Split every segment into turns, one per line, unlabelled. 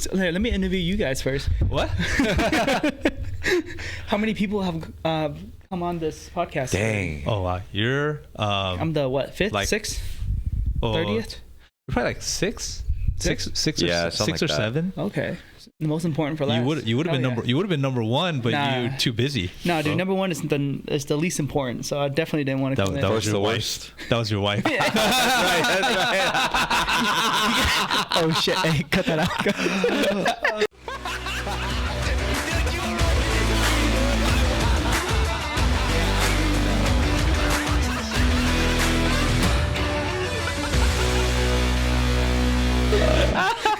So, let me interview you guys first.
What?
How many people have come on this podcast?
Dang.
Oh wow, you're
I'm the what? Fifth,
like-
sixth, 30th?
You're probably like six
Yeah,
or
something
six or
like that.
seven.
Okay. The most important for last.
You would have been
Hell yeah.
you would have been number one, but
Nah.
you're too busy.
No, dude.
bro.
Number one is the least important. So I definitely didn't want to come in.
That was
First
your
the
wife.
worst.
That was your wife.
That's right.
Oh shit! Hey, cut that out.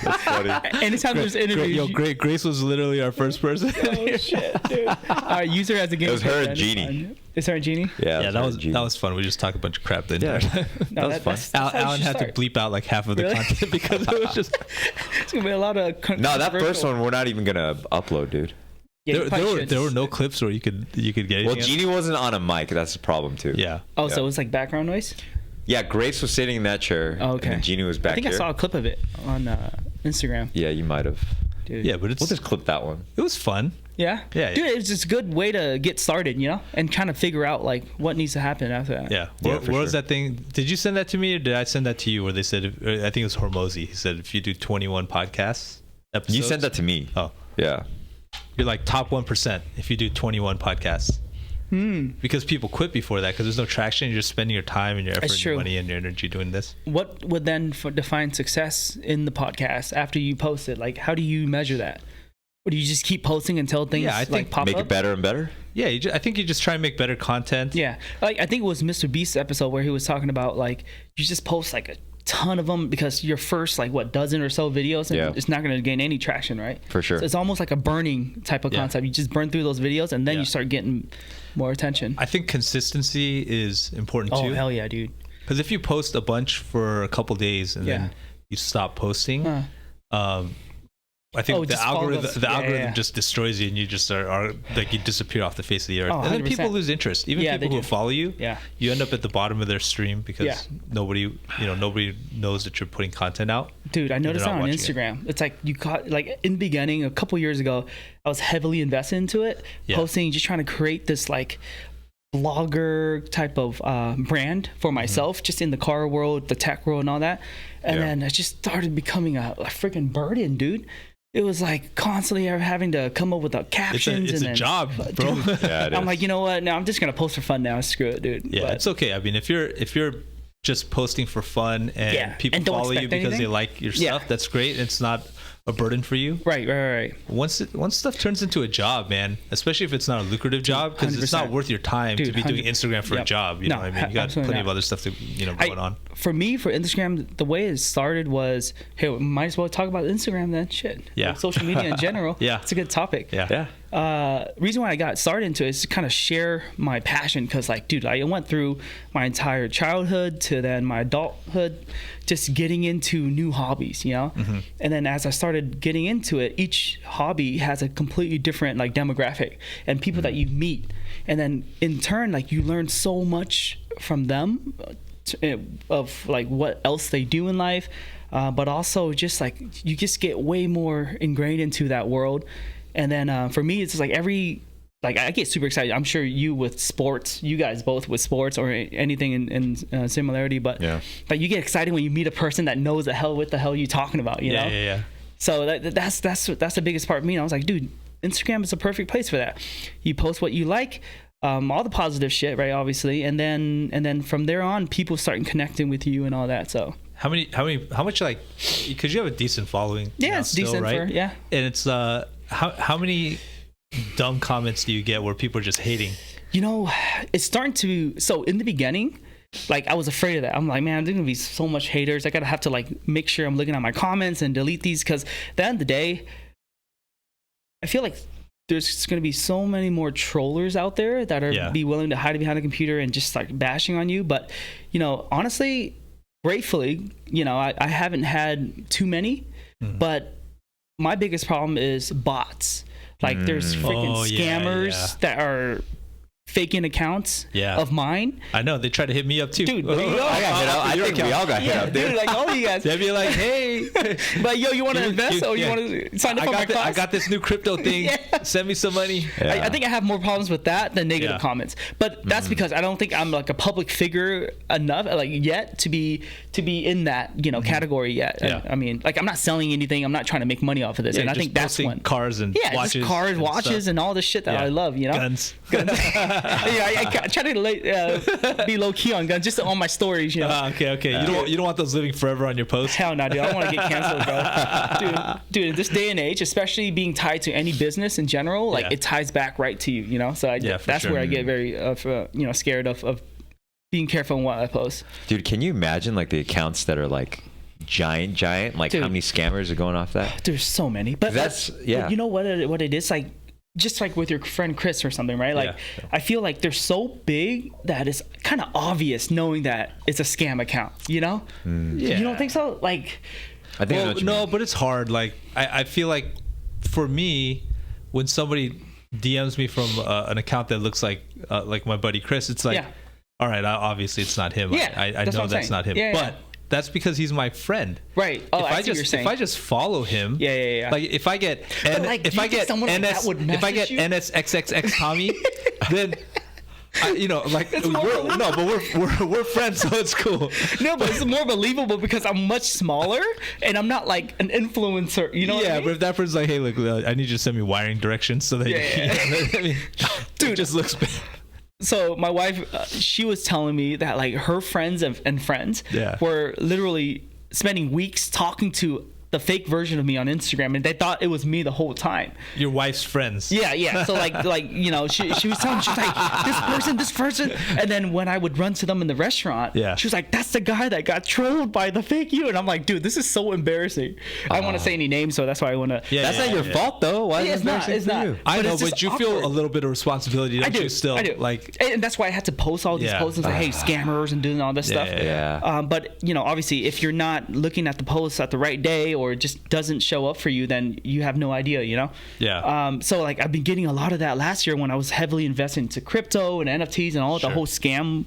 That's funny.
Anytime there's interviews.
Grace was literally our first person.
Oh shit, dude! All right, user has a game.
It was her
then,
and
it's
Jeannie.
fine. It's her and Jeannie.
Yeah,
Yeah, that was fun. We just talked a bunch of crap the entire time.
No,
That was fun.
how you
Alan
should
had
start.
to bleep out like half of the
Really?
content because it was just
It's gonna be a lot of.
No, that first one we're not even gonna upload, dude.
Yeah,
there were no clips where you could get anything.
Well,
else.
Jeannie wasn't on a mic. That's the problem too.
Yeah.
Oh, so
Yeah.
it was like background noise.
Yeah, Grace was sitting in that chair.
Oh, okay.
And then Jeannie was back
I think
here.
I saw a clip of it on Instagram.
Yeah, you might have.
Dude.
Yeah, but
We'll just clip that one.
it was fun.
Yeah.
Yeah,
Dude, it's just a good way to get started, you know, and kind of figure out like what needs to happen after that.
Yeah.
Yeah,
What
for
was
sure.
that thing? Did you send that to me or did I send that to you? Where they said, I think it was Hormozy. He said if you do 21 podcasts episodes,
You sent that to me.
Oh,
Yeah.
you're like top 1% if you do 21 podcasts. Because people quit before that because there's no traction. You're just spending your time and your effort
That's
and your
true.
money and your energy doing this.
What would then define success in the podcast after you post it? Like, how do you measure that? Or do you just keep posting until things
Yeah, I think
like pop
Make
up?
it better and better.
Yeah, I think you just try and make better content.
Yeah, like I think it was Mr. Beast's episode where he was talking about like you just post like a ton of them because your first like what dozen or so videos and
Yeah.
it's not going to gain any traction, right?
For sure.
So it's almost like a burning type of
Yeah.
concept. You just burn through those videos and then
Yeah.
you start getting more attention.
I think consistency is important
Oh
too.
hell yeah, dude!
Because if you post a bunch for a couple days and
Yeah.
then you stop posting,
Huh.
I think
Oh,
the
just follow
algorithm
those-
the
yeah,
algorithm
yeah.
just destroys you and you just are like you disappear off the face of the earth.
Oh,
and then
100%.
people lose interest. Even
Yeah,
people
they
who
do.
follow you,
Yeah.
you end up at the bottom of their stream because
Yeah.
nobody knows that you're putting content out.
Dude, I noticed that
not
on
watching it.
Instagram. It's like you caught like in the beginning, a couple years ago, I was heavily invested into it,
Yeah.
posting, just trying to create this like blogger type of brand for myself, just in the car world, the tech world, and all that. And
Yeah.
then it just started becoming a freaking burden, dude. It was like constantly having to come up with the captions.
It's
and
a
then,
job, bro.
Dude,
Yeah, it
I'm
is.
like, you know what? No, I'm just gonna post for fun now. Screw it, dude.
Yeah,
But-
it's okay. I mean, if you're just posting for fun and
Yeah,
people
and don't
follow you
expect
because they
anything.
like your
Yeah.
stuff, that's great. It's not a burden for you.
right.
Once stuff turns into a job, man, especially if it's not a lucrative job, because it's not
100%.
worth your time to
Dude,
be doing
100
Instagram for a
Yep.
job. You
No,
know what I mean? You got
absolutely
plenty of
not.
other stuff to going on.
For me, for Instagram, the way it started was, hey, we might as well talk about Instagram then. Shit.
Yeah.
Like social media in general.
Yeah.
It's a good topic.
Yeah.
Reason why I got started into it is to kind of share my passion because, like, dude, I went through my entire childhood to then my adulthood, just getting into new hobbies, you know.
Mm-hmm.
And then as I started getting into it, each hobby has a completely different like demographic and people that you meet, and then in turn, like, you learn so much from them of like what else they do in life, but also just like you just get way more ingrained into that world. And then for me, it's just like I get super excited. I'm sure you with sports, you guys both with sports or anything in similarity, but
Yeah.
like you get excited when you meet a person that knows what the hell you talking about, you know?
Yeah.
So that's the biggest part of me. And I was like, dude, Instagram is a perfect place for that. You post what you like, all the positive shit, right? Obviously, and then from there on, people start connecting with you and all that. So
How much like? Because you have a decent following.
yeah,
now
it's
still,
decent
right?
for yeah.
And it's how many dumb comments do you get where people are just hating?
You know, it's starting to. So in the beginning, like I was afraid of that. I'm like, man, there's gonna be so much haters. I gotta have to like make sure I'm looking at my comments and delete these because at the end of the day, I feel like there's gonna be so many more trollers out there that are be willing to hide behind a computer and just start bashing on you. But you know, honestly, gratefully, you know, I haven't had too many, but my biggest problem is bots. Like there's freaking scammers that are faking accounts of mine.
I know they try to hit me up too.
Dude, there you go.
I got hit up. I think we all got hit up, dude.
Like all you guys.
They'd be like, hey,
but yo, you want to invest or you want to sign up for my class?
I got this new crypto thing. Send me some money.
I think I have more problems with that than negative comments. But that's because I don't think I'm like a public figure enough, like yet to be in that category yet.
Yeah.
I mean, like I'm not selling anything. I'm not trying to make money off of this. And I think that's when
cars and watches,
just cars, watches, and all this shit that I love. Guns. I try to be low key on guns, just on my stories.
Okay. You don't want those living forever on your post.
Hell no, dude. I don't want to get canceled, bro. Dude, in this day and age, especially being tied to any business in general, like it ties back right to you. So that's where I get very scared of being careful in what I post.
Dude, can you imagine like the accounts that are like giant, like how many scammers are going off that?
There's so many, but
that's
you know what it is, like just like with your friend Chris or something, right? Like I feel like they're so big that it's kind of obvious knowing that it's a scam account, You don't think so? Like,
I think
but it's hard. Like I feel like for me, when somebody DMs me from an account that looks like my buddy Chris, it's like, all right, obviously it's not him. I know that's not him, but that's because he's my friend.
Right. Oh,
if I just follow him, like if I get NSXXX Tommy, then we're friends, so it's cool.
No, but it's more believable because I'm much smaller and I'm not like an influencer. You know what I mean?
But if that person's like, hey, look, I need you to send me wiring directions so that I mean, dude, it just looks bad.
So my wife, she was telling me that like her friends and friends were literally spending weeks talking to the fake version of me on Instagram, and they thought it was me the whole time.
Your wife's friends.
Yeah. So like she was telling me, she was like, this person, and then when I would run to them in the restaurant, she was like, that's the guy that got trolled by the fake you, and I'm like, dude, this is so embarrassing. I don't want to say any names, so that's why I want to.
That's not your fault though. Why is it
it's not.
You?
I know, but you feel a little bit of responsibility, don't you? Still,
I do.
Like,
and that's why I had to post all these posts and say, hey, scammers and doing all this stuff. But obviously, if you're not looking at the posts at the right day, or it just doesn't show up for you, then you have no idea, so like I've been getting a lot of that last year when I was heavily invested into crypto and NFTs and all the whole scam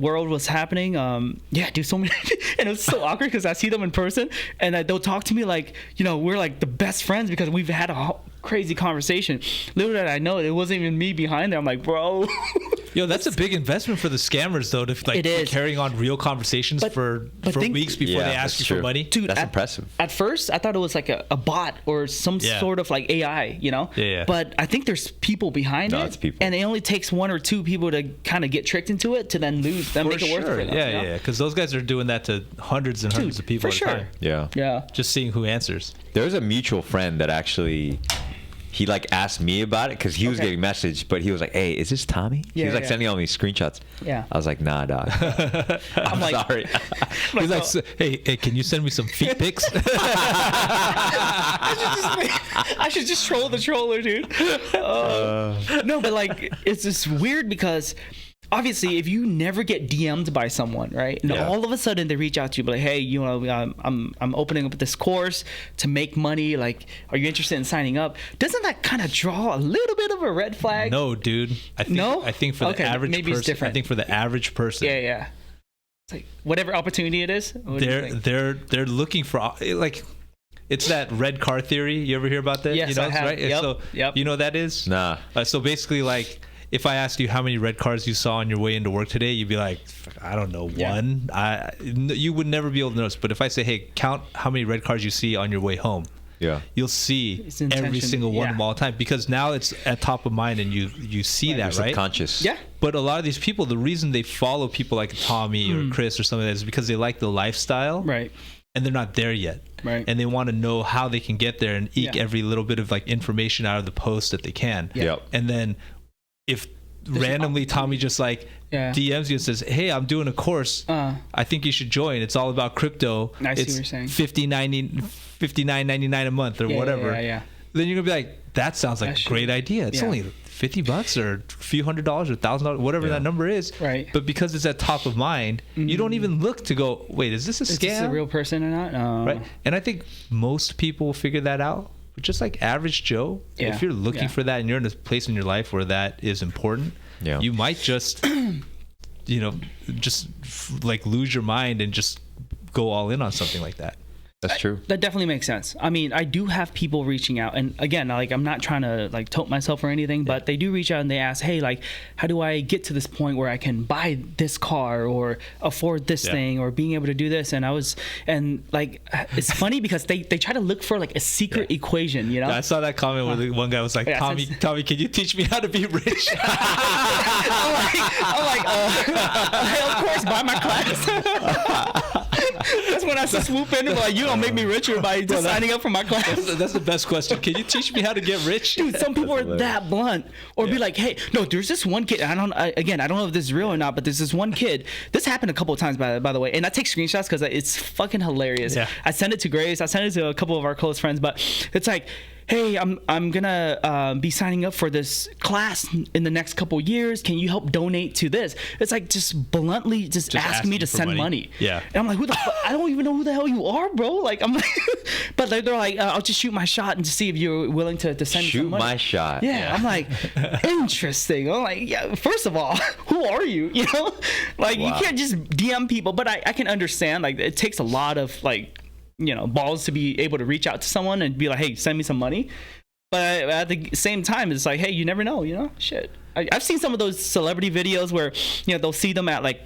world was happening. Dude, so many and it was so awkward because I see them in person and they'll talk to me like we're like the best friends because we've had a crazy conversation. Little did I know it wasn't even me behind there. I'm like, bro.
Yo, that's a big investment for the scammers though, to like be carrying on real conversations for weeks before they ask you for money.
Dude,
that's impressive.
At first I thought it was like a bot or some sort of like AI, but I think there's people behind it,
it's people.
and it only takes one or two people to kind of get tricked into it to then lose them, make it worth it.
Yeah, because those guys are doing that to hundreds and hundreds of people at a time.
Yeah,
just seeing who answers.
There's a mutual friend that actually he like asked me about it because he was getting messaged, but he was like, hey, is this Tommy? He was like sending all these screenshots. I was like, nah, dog. I'm like, sorry.
He's like, hey, can you send me some feet pics?
I should just troll the troller, dude. No, but like it's just weird because obviously, if you never get DM'd by someone, right, and all of a sudden they reach out to you, like, hey, I'm opening up this course to make money. Like, are you interested in signing up? Doesn't that kind of draw a little bit of a red flag?
No, dude. I think for the average person, it's different. I think for the average person,
it's like whatever opportunity it is.
They're looking for like. It's that red car theory. You ever hear about that?
Yes, I have.
Right? So you know what that is?
Nah.
So basically, like, if I asked you how many red cars you saw on your way into work today, you'd be like, I don't know, one. You would never be able to notice. But if I say, hey, count how many red cars you see on your way home, you'll see every single one of them all the time, because now it's at top of mind and you see that, right?
Subconscious.
Yeah.
But a lot of these people, the reason they follow people like Tommy or Chris or something like that is because they like the lifestyle,
right?
And they're not there yet,
right?
And they want to know how they can get there and eke every little bit of like information out of the post that they can. And then if randomly Tommy just like DMs you and says, hey, I'm doing a course, I think you should join, it's all about crypto,
I see
it's
what you're saying.
$59.99 a month or whatever, then you're gonna be like, that sounds like a great idea. It's only $50 or a few $100s or $1,000, whatever that number is,
right?
But because it's at top of mind, you don't even look to go, wait, is this a scam?
Is this a real person or not?
Right? And I think most people will figure that out. But just like average Joe, if you're looking for that and you're in a place in your life where that is important, you might just, just like lose your mind and just go all in on something like that.
That's true.
That definitely makes sense. I mean, I do have people reaching out, and again, like I'm not trying to like tote myself or anything, but they do reach out and they ask, hey, like, how do I get to this point where I can buy this car or afford this thing or being able to do this? And it's funny because they try to look for like a secret equation, you know?
I saw that comment where the one guy was like, Tommy, can you teach me how to be rich?
I'm like, hey, of course, buy my class. That's when I swoop in and be like, you gonna make me richer by just signing up for my class.
That's the best question. Can you teach me how to get rich?
Dude, some people are that blunt. Or be like, hey, no, there's this one kid. I don't know if this is real or not, but there's this one kid. This happened a couple of times, by the way. And I take screenshots because it's fucking hilarious. Yeah. I send it to Grace. I send it to a couple of our close friends. But it's like, hey, I'm gonna be signing up for this class in the next couple years. Can you help donate to this? It's like just bluntly just asking me to send money.
Yeah.
And I'm like, who the fuck? I don't even know who the hell you are, bro. Like, I'm like, but they're like, I'll just shoot my shot and just see if you're willing to send me some money.
Shoot my shot.
Yeah. I'm like, interesting. I'm like, yeah, first of all, who are you? You know, like you can't just DM people, but I can understand, like, it takes a lot of like, balls to be able to reach out to someone and be like, hey, send me some money. But at the same time, it's like, hey, you never know, shit. I've seen some of those celebrity videos where, they'll see them at like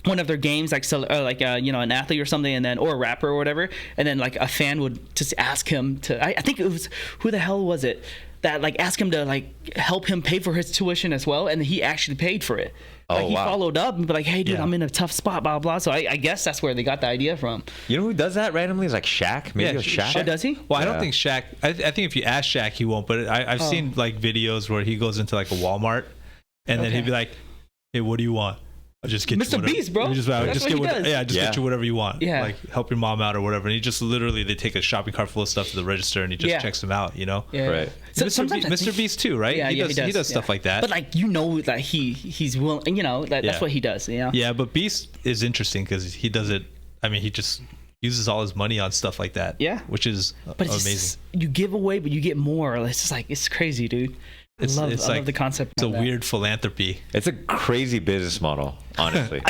one of their games, like an athlete or something, and then, or a rapper or whatever, and then like a fan would just ask him to, I think it was, who the hell was it that like asked him to like help him pay for his tuition as well, and he actually paid for it. Like, he followed up and be like, hey, dude, I'm in a tough spot, blah, blah. So I guess that's where they got the idea from.
You know who does that randomly? Is like Shaq. Maybe Shaq.
Oh, does he?
Well, I don't think Shaq. I think if you ask Shaq, he won't. But I've seen like videos where he goes into like a Walmart and then he'd be like, hey, what do you want? I'll just get
Mr.
you
Beast, bro.
Get you whatever you want. Yeah. Like help your mom out or whatever. And he just literally, they take a shopping cart full of stuff to the register and he just checks them out,
Yeah.
Right.
So
Mr. Beast too, right?
Yeah,
he does stuff like that.
But like, that he's willing, that's what he does,
Yeah, but Beast is interesting because he does it. I mean, he just uses all his money on stuff like that.
Yeah.
Which is amazing.
You give away, but you get more. It's just like, it's crazy, dude. I love the concept.
It's a weird philanthropy.
It's a crazy business model, honestly.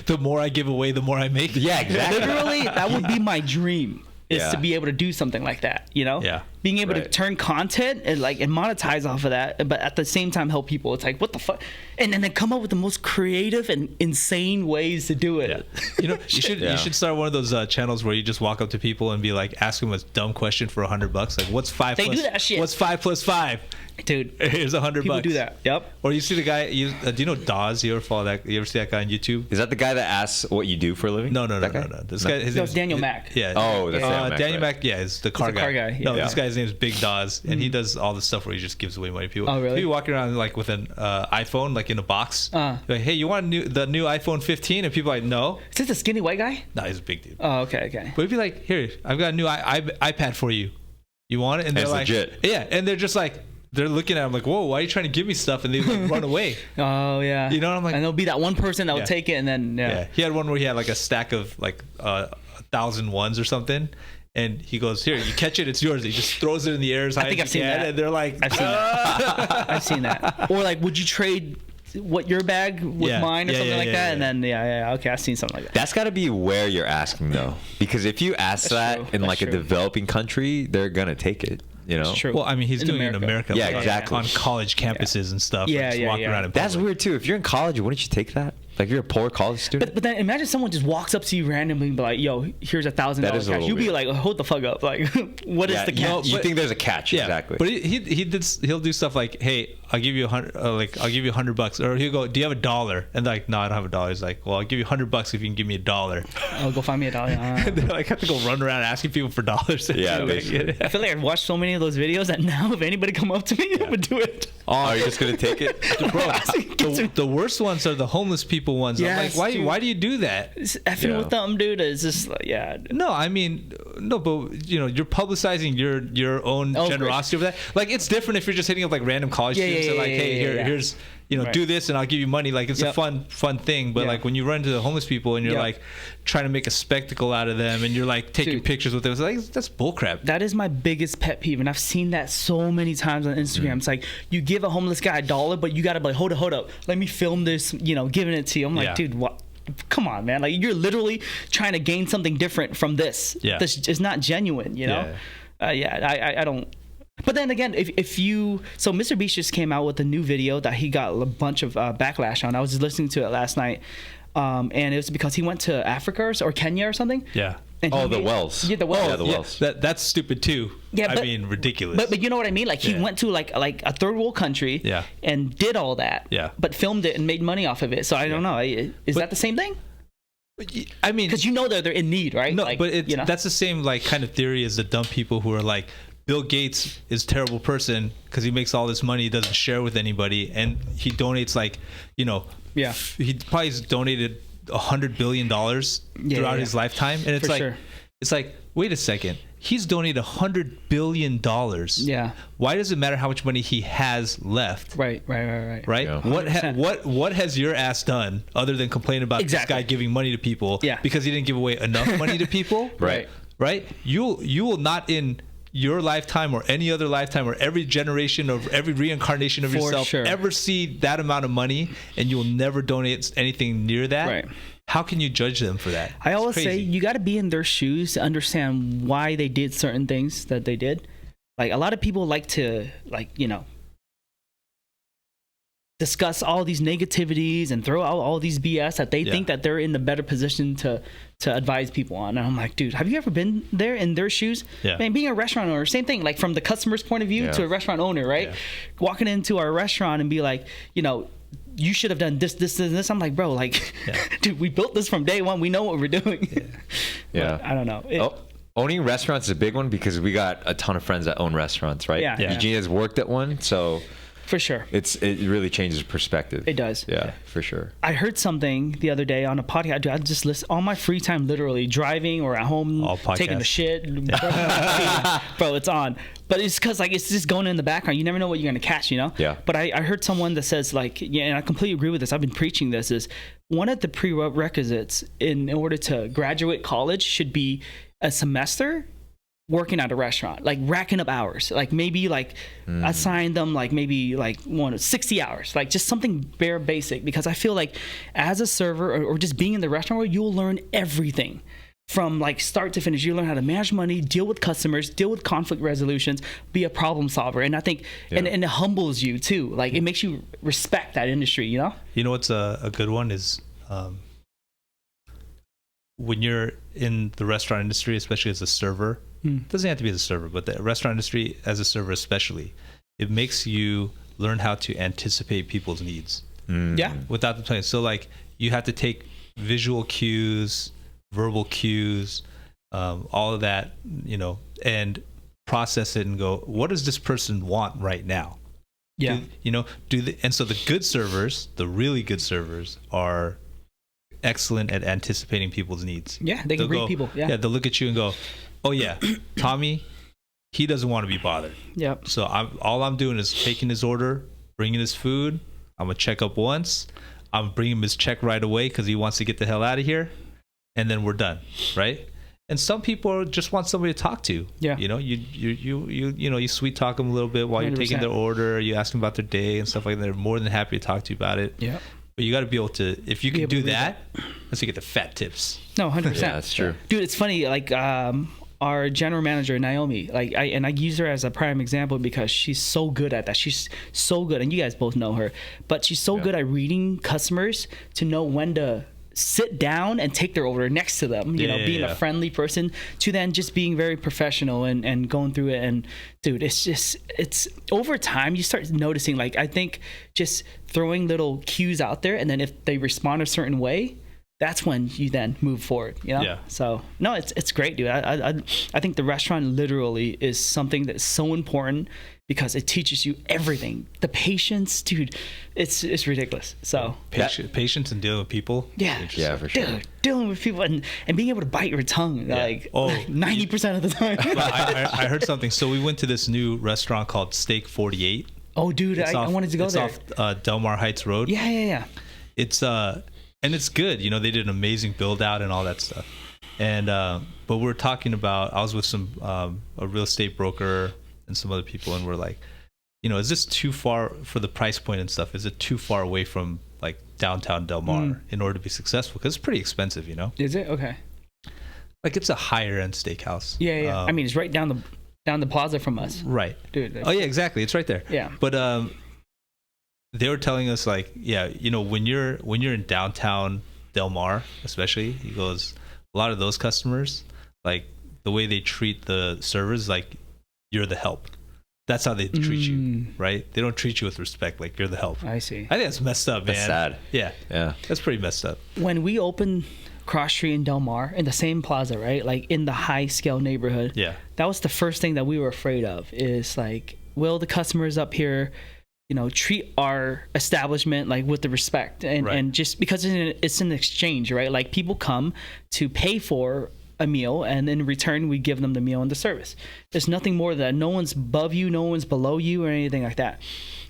The more I give away, the more I make.
Yeah, exactly.
Literally, that would be my dream. Is to be able to do something like that,
Yeah.
Being able to turn content and monetize off of that, but at the same time help people. It's like, what the fuck? And then come up with the most creative and insane ways to do it.
Yeah. You should start one of those channels where you just walk up to people and be like, ask them a dumb question for $100. Like, what's 5
They
plus?
do that shit.
What's 5 plus 5?
Dude,
here's $100.
People do that. Yep.
Or you see the guy. Do you know Dawes? You ever see that guy on YouTube?
Is that the guy that asks what you do for a living?
No. This guy. His name's
Daniel Mack.
Yeah.
Oh, that's
Daniel Mack. Yeah, is the car guy.
Yeah.
No, this guy's name is Big Dawes, and he does all the stuff where he just gives away money to people.
Oh, really?
He walking around like with an iPhone, like in a box. Like, hey, you want the new iPhone 15? And people are like, no.
Is this a skinny white guy?
No, he's a big dude.
Oh, okay.
But he'd be like, here, I've got a new iPad for you. You want it? And they're like,
legit.
Yeah, and they're just like, they're looking at him like, whoa, why are you trying to give me stuff? And they like run away.
Oh, yeah.
You know what I'm like?
And there'll be that one person that will take it and then,
yeah. He had one where he had like a stack of like 1,000 ones or something. And he goes, here, you catch it, it's yours. He just throws it in the air as high as he can. That. And they're like,
I've seen that. I've seen that. Or like, would you trade your bag with mine or something like that? And then, okay, I've seen something like that.
That's got to be where you're asking, though. Because if you ask in like a developing country, they're going to take it.
That's true.
Well, I mean, he's doing it in America.
Yeah, exactly.
On college campuses and stuff.
Yeah,
walking around in
That's weird, too. If you're in college, wouldn't you take that? Like, if you're a poor college student?
But then imagine someone just walks up to you randomly and be like, yo, here's $1,000 cash. You'd be like, hold the fuck up. Like, what is the catch?
You think there's a catch, exactly.
But he'll do stuff like, hey, I'll give you $100. Or he'll go, do you have $1? And they're like, no, I don't have $1. He's like, well, I'll give you $100 if you can give me $1.
Oh, go find me $1.
They like have to go run around asking people for dollars.
Yeah,
I feel like I've watched so many of those videos that now if anybody come up to me, I would do it.
Oh, you're just gonna take it,
bro? The worst ones are the homeless people ones.
Yes,
I'm like, why do you do that?
It's effing with them, dude. It's just like,
No, I mean, no, but you're publicizing your own generosity over that. Like, it's different if you're just hitting up like random college students and like, hey, do this and I'll give you money. Like it's a fun thing. But like when you run into the homeless people and you're like trying to make a spectacle out of them and you're like taking pictures with them, it's like, that's bullcrap.
That is my biggest pet peeve. And I've seen that so many times on Instagram. It's like you give a homeless guy $1, but you got to be like, hold up. Let me film this, giving it to you. I'm like, dude, what? Come on, man. Like you're literally trying to gain something different from this. This is not genuine, I don't. But then again, if you, so Mr. Beast just came out with a new video that he got a bunch of backlash on. I was just listening to it last night, and it was because he went to Africa or Kenya or something.
Yeah.
And
the wells.
Yeah, the wells.
Yeah, the wells.
That's stupid too. Yeah, I mean, ridiculous.
But you know what I mean? Like he went to like a third world country. And did all that.
Yeah.
But filmed it and made money off of it. So I don't know. Is that the same thing?
I mean,
because they're in need, right?
No, but that's the same like kind of theory as the dumb people who are like, Bill Gates is a terrible person because he makes all this money, he doesn't share with anybody, and he donates like, he probably has donated $100 billion throughout his lifetime, and it's it's like, wait a second, he's donated $100 billion.
Yeah.
Why does it matter how much money he has left?
Right.
Yeah. What has your ass done other than complain about this guy giving money to people?
Yeah.
Because he didn't give away enough money to people. Right. You will not in your lifetime or any other lifetime or every generation or every reincarnation of yourself ever see that amount of money, and you'll never donate anything near that.
Right.
How can you judge them for that?
I always say you got to be in their shoes to understand why they did certain things that they did. Like a lot of people like to discuss all these negativities and throw out all these BS that they think that they're in the better position to advise people on. And I'm like, dude, have you ever been there in their shoes?
Yeah.
Man, being a restaurant owner, same thing, like from the customer's point of view to a restaurant owner, right? Yeah. Walking into our restaurant and be like, you should have done this, and this. I'm like, bro, like, dude, we built this from day one. We know what we're doing.
Yeah.
I don't know.
Owning restaurants is a big one because we got a ton of friends that own restaurants, right?
Yeah.
Eugenia's worked at one, so...
For sure.
It really changes perspective.
It does.
Yeah, for sure.
I heard something the other day on a podcast. I just listen all my free time, literally driving or at home, taking a shit. Bro, it's on. But it's because it's just going in the background. You never know what you're going to catch,
Yeah.
But I heard someone that says and I completely agree with this. I've been preaching this, is one of the prerequisites in order to graduate college should be a semester working at a restaurant, like racking up hours, like maybe assign them maybe 60 hours, like just something bare basic, because I feel like as a server or just being in the restaurant where you'll learn everything from start to finish. You learn how to manage money, deal with customers, deal with conflict resolutions, be a problem solver. And I think and it humbles you too. Like it makes you respect that industry,
You know what's a good one is when you're in the restaurant industry, especially as a server, doesn't have to be as a server, but the restaurant industry as a server especially, it makes you learn how to anticipate people's needs.
Yeah.
Without the plan. So you have to take visual cues, verbal cues, all of that, and process it and go, what does this person want right now?
Yeah.
And so the good servers, the really good servers, are excellent at anticipating people's needs.
Yeah, they can read people. Yeah.
They'll look at you and go, oh yeah, Tommy, he doesn't want to be bothered.
Yep.
So all I'm doing is taking his order, bringing his food. I'm gonna check up once. I'm bringing him his check right away because he wants to get the hell out of here, and then we're done, right? And some people just want somebody to talk to.
Yeah.
You sweet talk them a little bit while 100%. You're taking their order. You ask them about their day and stuff like that. They're more than happy to talk to you about it.
Yeah.
But you got to be able to, if you can do that, that's you get the fat tips.
No, 100%.
Yeah, that's true.
Dude, it's funny. Our general manager, Naomi, I use her as a prime example because she's so good at that. She's so good, and you guys both know her, but she's so good at reading customers to know when to sit down and take their order next to them, being a friendly person, to then just being very professional and going through it. And dude, it's over time you start noticing, I think just throwing little cues out there, and then if they respond a certain way, that's when you then move forward,
Yeah.
So no, it's great, dude. I think the restaurant literally is something that's so important because it teaches you everything. The patience, dude, it's ridiculous. So
patience and dealing with people.
Yeah,
for sure.
Dude, dealing with people and being able to bite your tongue 90% of the time.
I heard something. So we went to this new restaurant called Steak 48.
Oh, dude, I wanted to go there.
It's off Del Mar Heights Road.
Yeah.
It's and it's good. You know, they did an amazing build out and all that stuff. And but we're talking about. I was with some a real estate broker and some other people, and we're like, you know, is this too far for the price point and stuff? Is it too far away from like downtown Del Mar in order to be successful? Because it's pretty expensive, you know.
Is it? Okay.
Like it's a higher end steakhouse.
Yeah. I mean, it's right down the plaza from us.
Right.
Dude.
Oh yeah, exactly. It's right there.
Yeah.
But they were telling us like, yeah, you know, when you're in downtown Del Mar, especially, he goes, a lot of those customers, like the way they treat the servers, like you're the help. That's how they treat you, right? They don't treat you with respect, like you're the help.
I see.
I think that's messed up, man.
That's sad.
Yeah. That's pretty messed up.
When we opened Cross Street in Del Mar, in the same plaza, right? Like in the high scale neighborhood.
Yeah.
That was the first thing that we were afraid of, is like, will the customers up here, you know, treat our establishment like with the respect, and just because it's an exchange, right? Like people come to pay for a meal, and in return we give them the meal and the service. There's nothing more than that. No one's above you, no one's below you, or anything like that.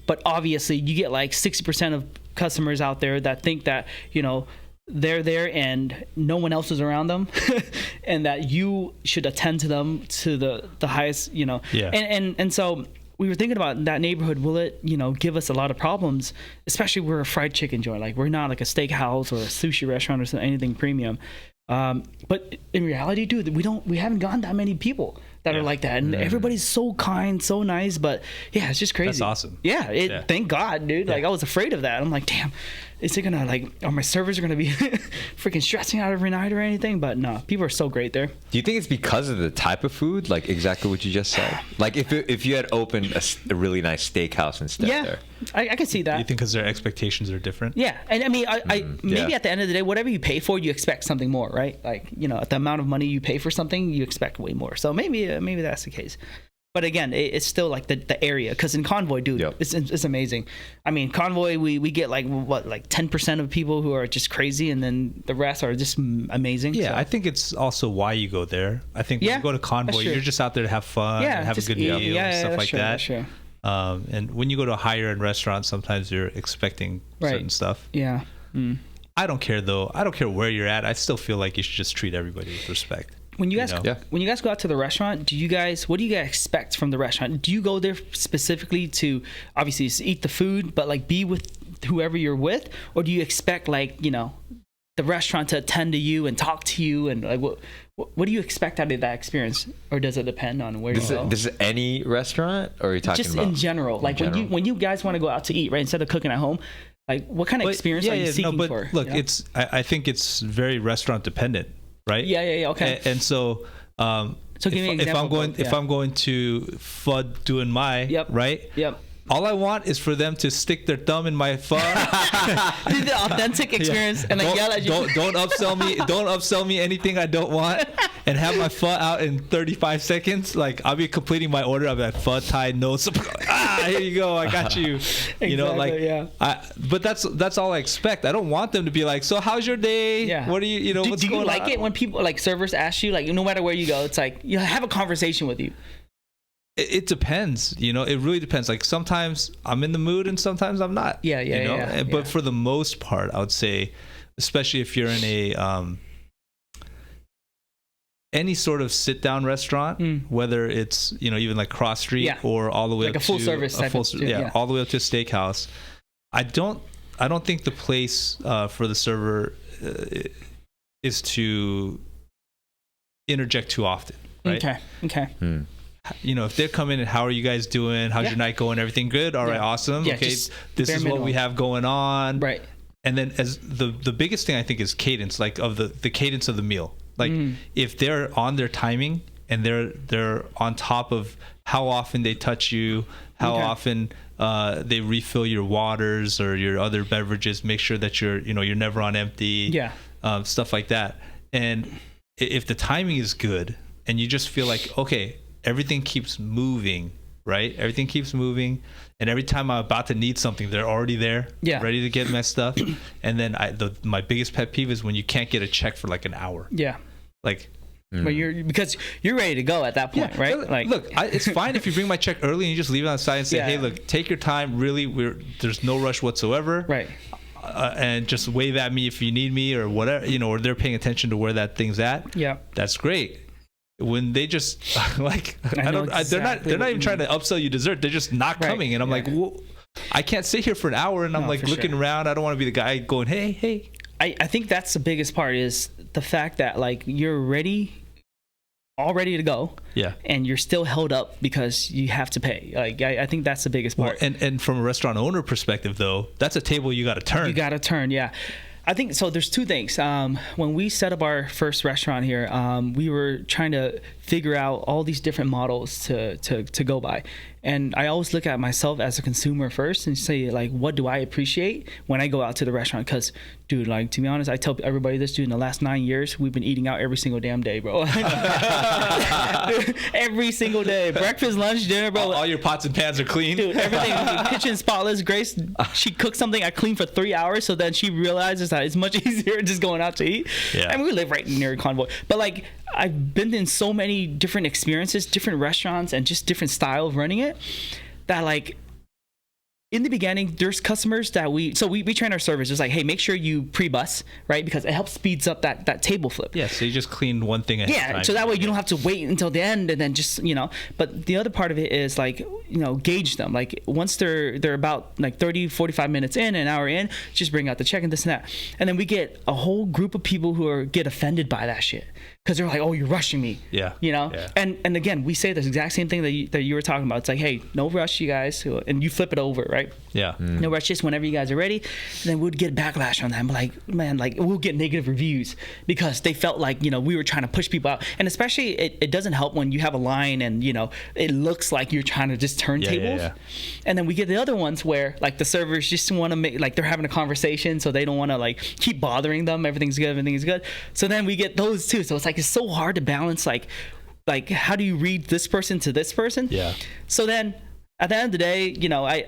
But obviously you get like 60% of customers out there that think that, you know, they're there and no one else is around them and that you should attend to them to the highest, you know. And so we were thinking about that neighborhood. Will it, you know, give us a lot of problems, especially we're a fried chicken joint. Like we're not like a steakhouse or a sushi restaurant or something, anything premium. But in reality, dude, we haven't gotten that many people that are like that, and everybody's so kind, so nice. But yeah, it's just crazy.
That's awesome.
Yeah, thank God, dude. Like I was afraid of that. I'm like, damn, is it gonna are my servers gonna be freaking stressing out every night or anything? But no, people are so great there.
Do you think it's because of the type of food, like exactly what you just said? Like if you had opened a really nice steakhouse instead there.
I can see that.
You think because their expectations are different?
Yeah, and I mean, maybe at the end of the day, whatever you pay for, you expect something more, right? Like, you know, at the amount of money you pay for something, you expect way more. So maybe that's the case. But again, it's still like the area, because in Convoy, dude, it's amazing. I mean, Convoy, we get like 10% of people who are just crazy, and then the rest are just amazing.
Yeah,
so.
I think it's also why you go there. I think when you go to Convoy, you're just out there to have fun, and have a good meal and stuff like that.
Sure.
And when you go to a higher end restaurant, sometimes you're expecting certain stuff.
Yeah.
I don't care though. I don't care where you're at. I still feel like you should just treat everybody with respect.
When you guys go out to the restaurant, what do you guys expect from the restaurant? Do you go there specifically to obviously eat the food, but like be with whoever you're with, or do you expect, like, you know, the restaurant to attend to you and talk to you, and like what do you expect out of that experience, or does it depend on where you go?
This is any restaurant, or are you talking
just
about
in general? Like when you guys want to go out to eat, right? Instead of cooking at home, like what kind of experience are you seeking for?
Look,
you know?
I think it's very restaurant dependent, right?
Yeah. Okay.
And so,
so give me an example.
If I'm going to FUD doing my right.
Yep.
All I want is for them to stick their thumb in my pho.
The authentic experience, and like yell at you.
Don't upsell me anything I don't want, and have my pho out in 35 seconds. Like I'll be completing my order. I'll be like, pho Thai no. Here you go. I got you. You know, like but that's all I expect. I don't want them to be like, so how's your day?
Yeah.
What do you know? What's
going on? Do you like
on?
it when people, like servers, ask you, like, no matter where you go, it's like you have a conversation with you?
It depends, you know. It really depends. Like sometimes I'm in the mood and sometimes I'm not. But for the most part, I would say, especially if you're in a any sort of sit down restaurant, whether it's, you know, even like Cross Street or all the way
like
up
a full
to
service type
all the way up to a steakhouse. I don't think the place for the server is to interject too often. Right?
Okay.
You know, if they're coming and how are you guys doing? How's your night going? Everything good? All right, awesome.
Yeah,
okay, this is what we have going on.
Right.
And then as the biggest thing I think is cadence, like of the cadence of the meal. Like if they're on their timing and they're on top of how often they touch you, how often they refill your waters or your other beverages, make sure that you're never on empty. Stuff like that. And if the timing is good and you just feel like, okay, everything keeps moving, right? Everything keeps moving, and every time I'm about to need something, they're already there, ready to get my stuff. And then my biggest pet peeve is when you can't get a check for like an hour.
Yeah.
Like,
But because you're ready to go at that point, right? Like,
look, it's fine if you bring my check early and you just leave it on the side and say, hey, look, take your time. Really, there's no rush whatsoever.
Right.
And just wave at me if you need me or whatever, or they're paying attention to where that thing's at.
Yeah.
That's great. When they just like, they're not even trying to upsell you dessert. They're just not coming. And I'm like, well, I can't sit here for an hour and I'm like looking around. I don't want to be the guy going, hey.
I think that's the biggest part is the fact that like you're all ready to go. Yeah. And you're still held up because you have to pay. Like I think that's the biggest part.
Well, and from a restaurant owner perspective though, that's a table you got to turn.
You got to turn, yeah. I think so. There's two things. When we set up our first restaurant here, we were trying to figure out all these different models to go by. And I always look at myself as a consumer first and say, like, what do I appreciate when I go out to the restaurant? Because, dude, like, to be honest, I tell everybody this, dude, in the last 9 years, we've been eating out every single damn day, bro. Every single day. Breakfast, lunch, dinner, bro.
All your pots and pans are clean.
Dude, everything. Kitchen spotless. Grace, she cooks something I clean for 3 hours, so then she realizes that it's much easier just going out to eat. Yeah. I mean, we live right near Convoy. But, like, I've been in so many different experiences, different restaurants, and just different style of running it that, like, in the beginning, there's customers that we train our servers. It's like, hey, make sure you pre-bus, right? Because it helps speeds up that table flip.
Yeah, so you just clean one thing ahead of time.
So that way you don't have to wait until the end and then just, But the other part of it is like, gauge them. Like once they're about like 30, 45 minutes in, an hour in, just bring out the check and this and that. And then we get a whole group of people who get offended by that shit. Because they're like, oh, you're rushing me. Yeah. Yeah. And again, we say the exact same thing that you were talking about. It's like, hey, no rush, you guys. And you flip it over, right? Yeah. No rush, just whenever you guys are ready. And then we'd get backlash on them. Like, man, like we'll get negative reviews because they felt like, we were trying to push people out. And especially it doesn't help when you have a line and, it looks like you're trying to just turn tables. Yeah. And then we get the other ones where like the servers just want to make, like they're having a conversation. So they don't want to like keep bothering them. Everything's good. So then we get those too. So it's like, it's so hard to balance like how do you read this person to this person? Yeah. So then at the end of the day,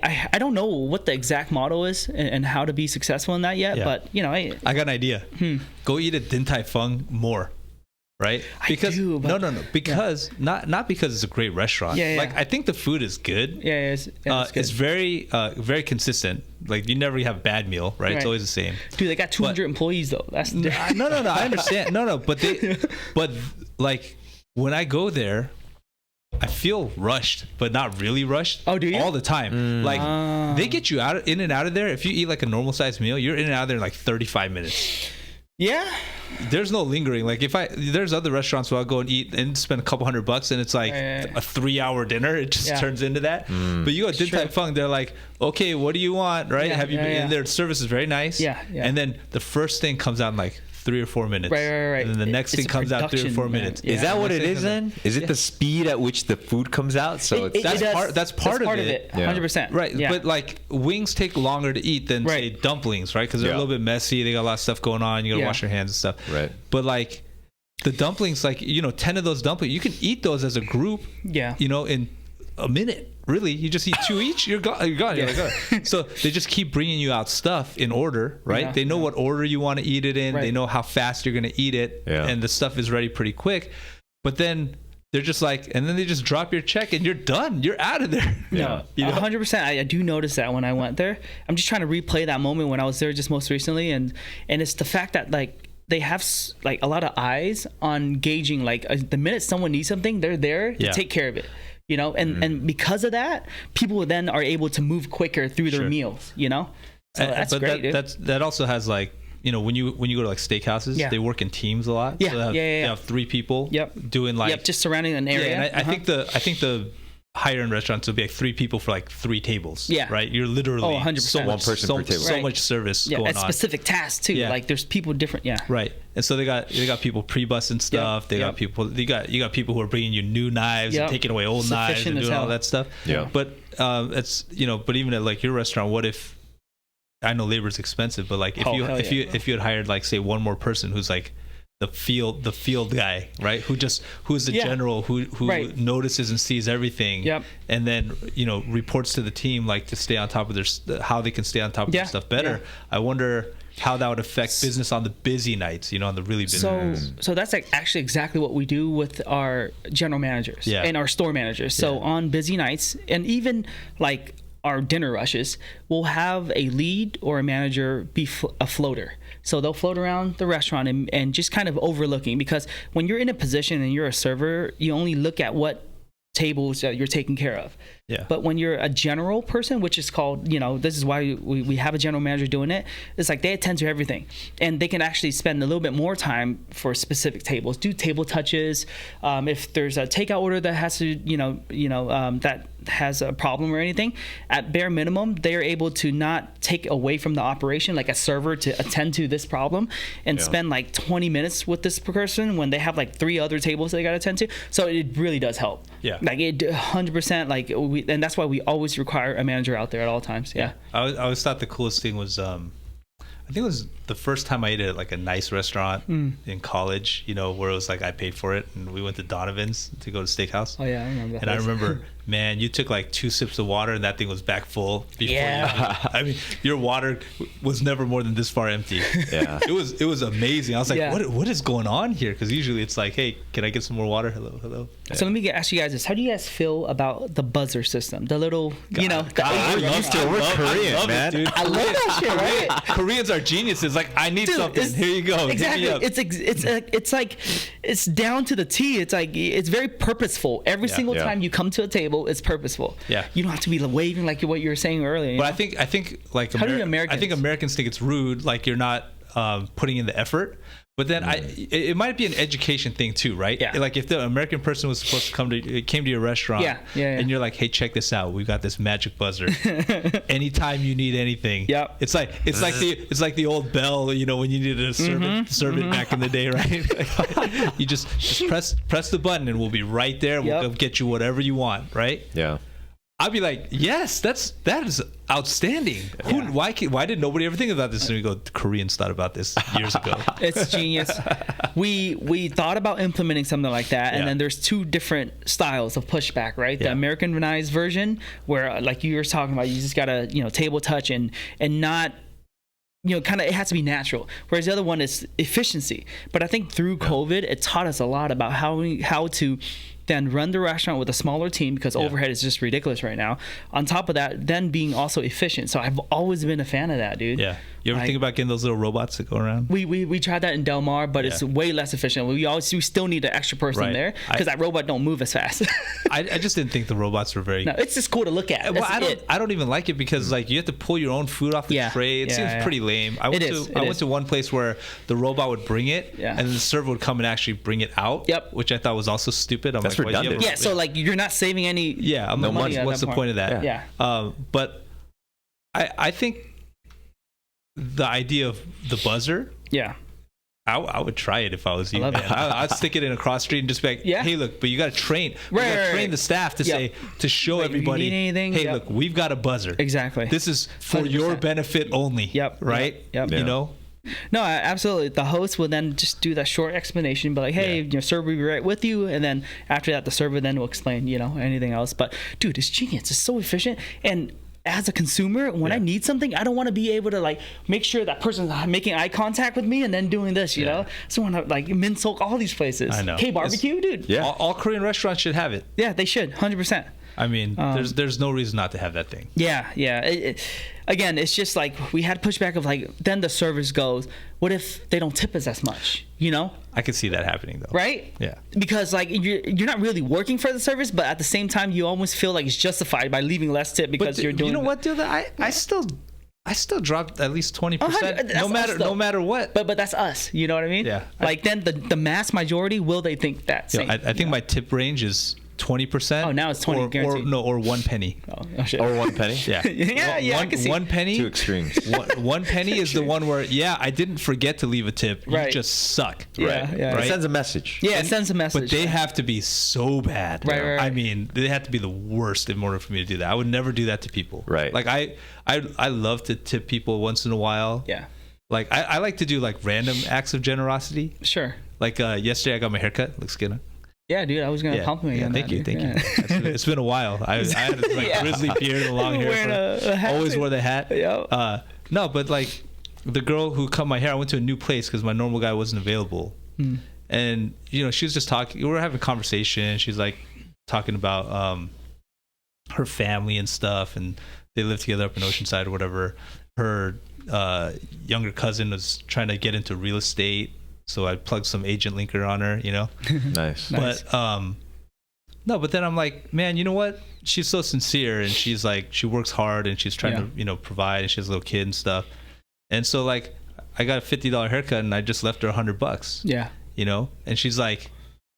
I don't know what the exact model is and how to be successful in that yet, but I
got an idea. Go eat at Din Tai Fung more. Right? Because because not because it's a great restaurant. Like I think the food is good. It's good. It's very very consistent. Like you never have a bad meal, right? It's always the same.
Dude, they got 200 employees though. That's
no. I understand. But like when I go there, I feel rushed, but not really rushed.
Oh, do you?
All the time. Like they get you in and out of there. If you eat like a normal sized meal, you're in and out of there in like 35 minutes.
Yeah.
There's no lingering. Like there's other restaurants where I'll go and eat and spend a couple $100 and it's like a 3-hour dinner. It just turns into that. But you go to Din Tai Fung, they're like, okay, what do you want? Right? And their service is very nice. Yeah. And then the first thing comes out in like 3 or 4 minutes. Right. And then the next thing comes out 3 or 4 minutes.
Is that what it is then? Is it the speed at which the food comes out? So
that's part of it.
100%.
Right. Yeah. But like wings take longer to eat than say dumplings, right? Because they're a little bit messy. They got a lot of stuff going on. You got to wash your hands and stuff. Right. But like the dumplings, like 10 of those dumplings, you can eat those as a group. Yeah. In a minute. Really, you just eat 2 each. You're gone. You're like, oh. So they just keep bringing you out stuff in order, right? They know what order you want to eat it in. They know how fast you're going to eat it, and the stuff is ready pretty quick. But then they're just like, and then they just drop your check and you're done. You're out of there.
No, 100%. I do notice that when I went there. I'm just trying to replay that moment when I was there just most recently, and it's the fact that like they have like a lot of eyes on gauging like the minute someone needs something, they're there to take care of it. And because of that, people then are able to move quicker through their meals, So that's great.
That also has like, when you go to like steakhouses, they work in teams a lot. Yeah. So they have 3 people doing like
just surrounding an area.
And I think the higher end restaurants will be like 3 people for like 3 tables. Yeah. Right. You're literally
100%.
One person per table.
So much service going on.
Yeah, specific tasks too. Yeah. Like there's people different. Yeah.
Right. And so they got people pre-bussing stuff. They got people. You got people who are bringing you new knives and taking away old knives and doing all that stuff. Yeah. But it's but even at like your restaurant, what if? I know labor's expensive, but like if you had hired like say one more person who's like the field guy, right? Who's the general who notices and sees everything, and then reports to the team like to stay on top of how they can stay on top of their stuff better. I wonder how that would affect business on the busy nights, you know, on the really busy nights.
So that's like actually exactly what we do with our general managers and our store managers. So on busy nights, and even like our dinner rushes, we'll have a lead or a manager be a floater. So they'll float around the restaurant and just kind of overlooking, because when you're in a position and you're a server, you only look at what tables that you're taking care of. Yeah. But when you're a general person, which is called, you know, this is why we have a general manager doing it. It's like they attend to everything, and they can actually spend a little bit more time for specific tables, do table touches. If there's a takeout order that has to, that has a problem or anything, at bare minimum, they are able to not take away from the operation, like a server, to attend to this problem and spend like 20 minutes with this person when they have like 3 other tables they got to attend to. So it really does help. Yeah. Like it 100%, like and that's why we always require a manager out there at all times. Yeah.
I always thought the coolest thing was, I think it was the first time I ate at like a nice restaurant in college, you know, where it was like I paid for it, and we went to Donovan's to go to steakhouse.
Oh yeah, I remember that.
And I remember, man, you took like 2 sips of water and that thing was back full before you. I mean, your water was never more than this far empty. Yeah. It was amazing. I was like, what is going on here? Because usually it's like, hey, can I get some more water? Hello. Yeah.
So let me ask you guys this: how do you guys feel about the buzzer system? The little, we're
Korean, man.
Dude. I love that shit, right?
Koreans are geniuses. Like, I need something. Here you go.
Exactly. It's like it's down to the T. It's like it's very purposeful. Every single time you come to a table, it's purposeful. Yeah. You don't have to be waving like what you were saying earlier.
But I think like I think Americans think it's rude. Like you're not putting in the effort. But then it might be an education thing too, right? Yeah. Like if the American person was supposed to came to your restaurant, and you're like, hey, check this out. We've got this magic buzzer. Anytime you need anything, it's like the old bell, you know, when you needed to serve it back in the day, right? You just press the button and we'll be right there. We'll go get you whatever you want, right? Yeah. I'd be like, yes, that is outstanding. Yeah. Why did nobody ever think about this? And we go, the Koreans thought about this years ago.
It's genius. We thought about implementing something like that, and then there's 2 different styles of pushback, right? The Americanized version, where like you were talking about, you just gotta table touch and not. Kind of, it has to be natural. Whereas the other one is efficiency. But I think through COVID, it taught us a lot about how to then run the restaurant with a smaller team, because overhead is just ridiculous right now. On top of that, then being also efficient. So I've always been a fan of that, dude. Yeah.
You ever think about getting those little robots that go around?
We tried that in Del Mar, but it's way less efficient. We still need an extra person there, because that robot don't move as fast.
I just didn't think the robots were very.
No, it's just cool to look at.
Well, I don't even like it, because like you have to pull your own food off the tray. It seems pretty lame. I went to one place where the robot would bring it, and then the server would come and actually bring it out. Yep. Which I thought was also stupid.
That's like, redundant.
Yeah. So like you're not saving any.
Yeah. I'm like, what's the point of that? Yeah. But I think the idea of the buzzer. Yeah. I would try it if I was you, man. I'd stick it in a cross street and just be like, hey, look, but you got to train. Train the staff to to show everybody, hey, look, we've got a buzzer.
Exactly.
This is for 100%. Your benefit only. Yep. Right? Yep. You know?
No, absolutely. The host will then just do that short explanation, but like, hey, your server will be right with you. And then after that, the server then will explain, anything else. But dude, it's genius. It's so efficient. And as a consumer, when I need something, I don't want to be able to like make sure that person's making eye contact with me and then doing this, you know? So I want to like Minseok, all these places. I know. K-barbecue, dude.
Yeah. All Korean restaurants should have it.
Yeah, they should. 100%.
I mean, there's no reason not to have that thing.
Yeah. Again, it's just like we had pushback of like, then the service goes, what if they don't tip us as much,
I could see that happening though.
Right? Yeah. Because like you're not really working for the service, but at the same time, you almost feel like it's justified by leaving less tip because you're doing.
You know what, dude? I still dropped at least 20%, no matter what.
But that's us. You know what I mean? Yeah. Like then the mass majority, will they think that same?
I think my tip range is 20%.
Oh, now it's 20 guaranteed.
Or 1 penny.
Oh shit. Or 1 penny.
Yeah.
I can see.
1 penny.
2 extremes.
1 penny is the one where I didn't forget to leave a tip. You just suck.
Right. It sends a message.
Yeah, it sends a message.
But they have to be so bad. Right. I mean, they have to be the worst in order for me to do that. I would never do that to people. Right. Like I love to tip people once in a while. Yeah. Like I like to do like random acts of generosity.
Sure.
Like yesterday I got my haircut. Looks good.
Yeah, dude, I was gonna compliment you on that.
Thank you. It's been a while. I had like grizzly beard and long hair. Always wore the hat. Yeah. No, but like the girl who cut my hair, I went to a new place because my normal guy wasn't available. And, you know, she was just talking. We were having a conversation. She's like talking about her family and stuff. And they live together up in Oceanside or whatever. Her younger cousin was trying to get into real estate. So I plugged some agent linker on her, you know.
Nice.
But no, but then I'm like, man, you know what? She's so sincere, and she's like, she works hard, and she's trying to, you know, provide, and she has a little kid and stuff. And so like, I got a $50 haircut, and I just left her $100. Yeah. You know, and she's like,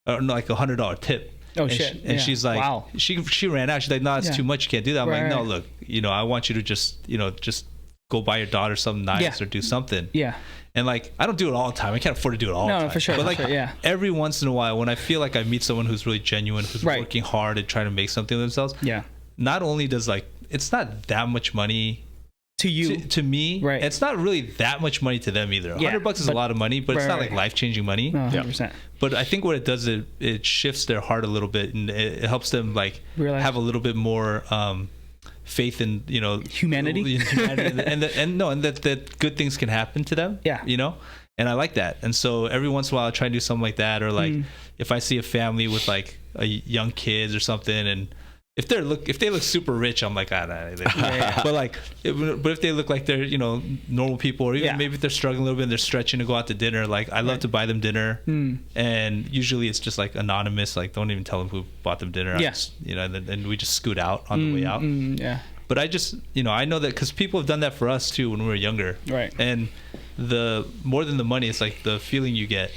like $100 tip.
Oh
and
shit!
And she's like, wow. She ran out. She's like, no, it's too much. You can't do that. I'm like, no, look, you know, I want you to just, you know, just go buy your daughter something nice or do something. Yeah. And like, I don't do it all the time. I can't afford to do it all the time. No, for sure. But like, every once in a while, when I feel like I meet someone who's really genuine, who's working hard and trying to make something of themselves. Yeah. Not only does like, it's not that much money to you, to me. Right. It's not really that much money to them either. $100 is a lot of money, but it's not like life-changing money. No, 100%. But I think what it does, it shifts their heart a little bit, and it helps them like have a little bit more faith in, you know, humanity and that good things can happen to them. Yeah. You know, and I like that. And so every once in a while I try and do something like that, or like if I see a family with like a young kids or something, and if they look super rich, I'm like, but like, but if they look like they're, you know, normal people, or even maybe if they're struggling a little bit and they're stretching to go out to dinner, like I love to buy them dinner, and usually it's just like anonymous, like don't even tell them who bought them dinner. Yes, you know, and we just scoot out on the way out. Yeah. But I just, you know, I know that because people have done that for us too when we were younger. Right. And the more than the money, it's like the feeling you get.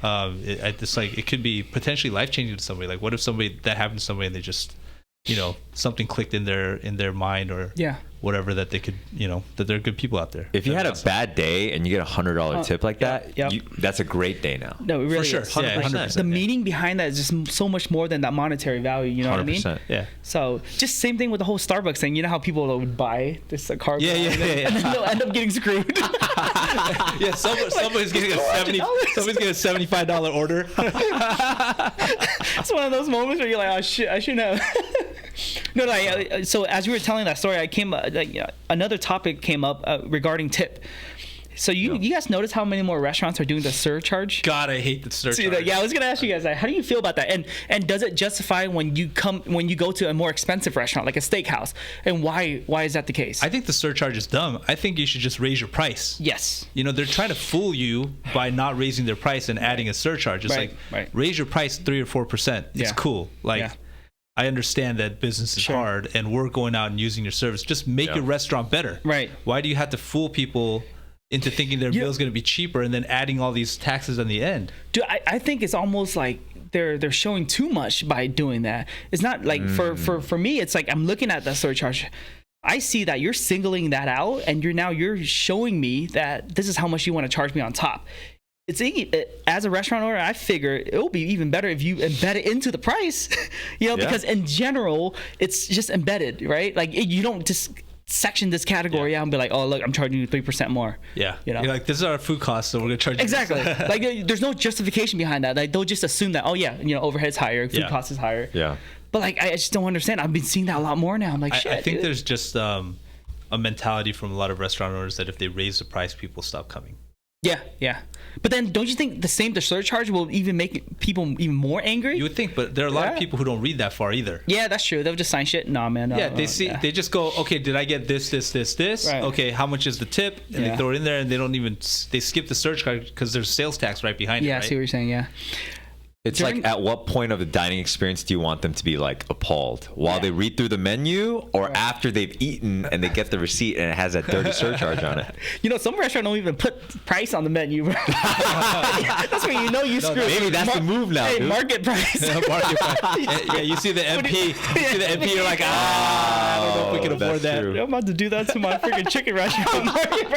It's like it could be potentially life changing to somebody. Like, what if that happened to somebody and they just, you know, something clicked in their mind or whatever, that they could, you know, that there are good people out there.
If you had a bad day and you get $100 tip like that, that's a great day now.
No, it really is. For sure. 100%. The meaning behind that is just so much more than that monetary value. You know 100%. What I mean? Yeah. So just same thing with the whole Starbucks thing. You know how people would buy this car? And then they'll end up getting screwed.
Somebody's getting a $75 order.
It's one of those moments where you're like, oh shit, I shouldn't have. No, so as you were telling that story, I came another topic came up regarding tip. So you guys notice how many more restaurants are doing the surcharge?
God, I hate the surcharge.
I was gonna ask you guys that. How do you feel about that? And does it justify when you go to a more expensive restaurant like a steakhouse? And why is that the case?
I think the surcharge is dumb. I think you should just raise your price. Yes. You know, they're trying to fool you by not raising their price and adding a surcharge. It's raise your price 3 or 4%. It's cool. I understand that business is hard and we're going out and using your service. Just make your restaurant better. Right. Why do you have to fool people into thinking their meal is going to be cheaper and then adding all these taxes on the end?
Dude, I think it's almost like they're showing too much by doing that. It's not like for me, it's like I'm looking at that surcharge. I see that you're singling that out, and you're showing me that this is how much you want to charge me on top. As a restaurant owner, I figure it will be even better if you embed it into the price, you know, because in general, it's just embedded, right? Like you don't just section this category out and be like, oh, look, I'm charging you 3% more. Yeah. You know,
you're like, this is our food cost, so we're going to charge you.
Exactly. Like there's no justification behind that. Like they'll just assume that, oh yeah, you know, overhead's higher, food cost is higher. Yeah. But like, I just don't understand. I've been seeing that a lot more now. I'm like, shit.
I think there's just a mentality from a lot of restaurant owners that if they raise the price, people stop coming.
Yeah. But then don't you think the surcharge will even make people even more angry?
You would think, but there are a lot of people who don't read that far either.
Yeah, that's true. They'll just sign shit. Nah, man. No,
they just go, okay, did I get this? Right. Okay, how much is the tip? And they throw it in there, and they skip the surcharge because there's sales tax right behind it.
Yeah, I see what you're saying. Yeah.
It's like, at what point of the dining experience do you want them to be like appalled? While they read through the menu, or after they've eaten and they get the receipt and it has that dirty surcharge on it?
You know, some restaurants don't even put price on the menu. That's when you know you screwed.
Maybe that's the move now.
Hey, market price.
Market price. Yeah, you see the MP. You're like, I don't know if we can afford that.
True. I'm about to do that to my freaking chicken restaurant. Market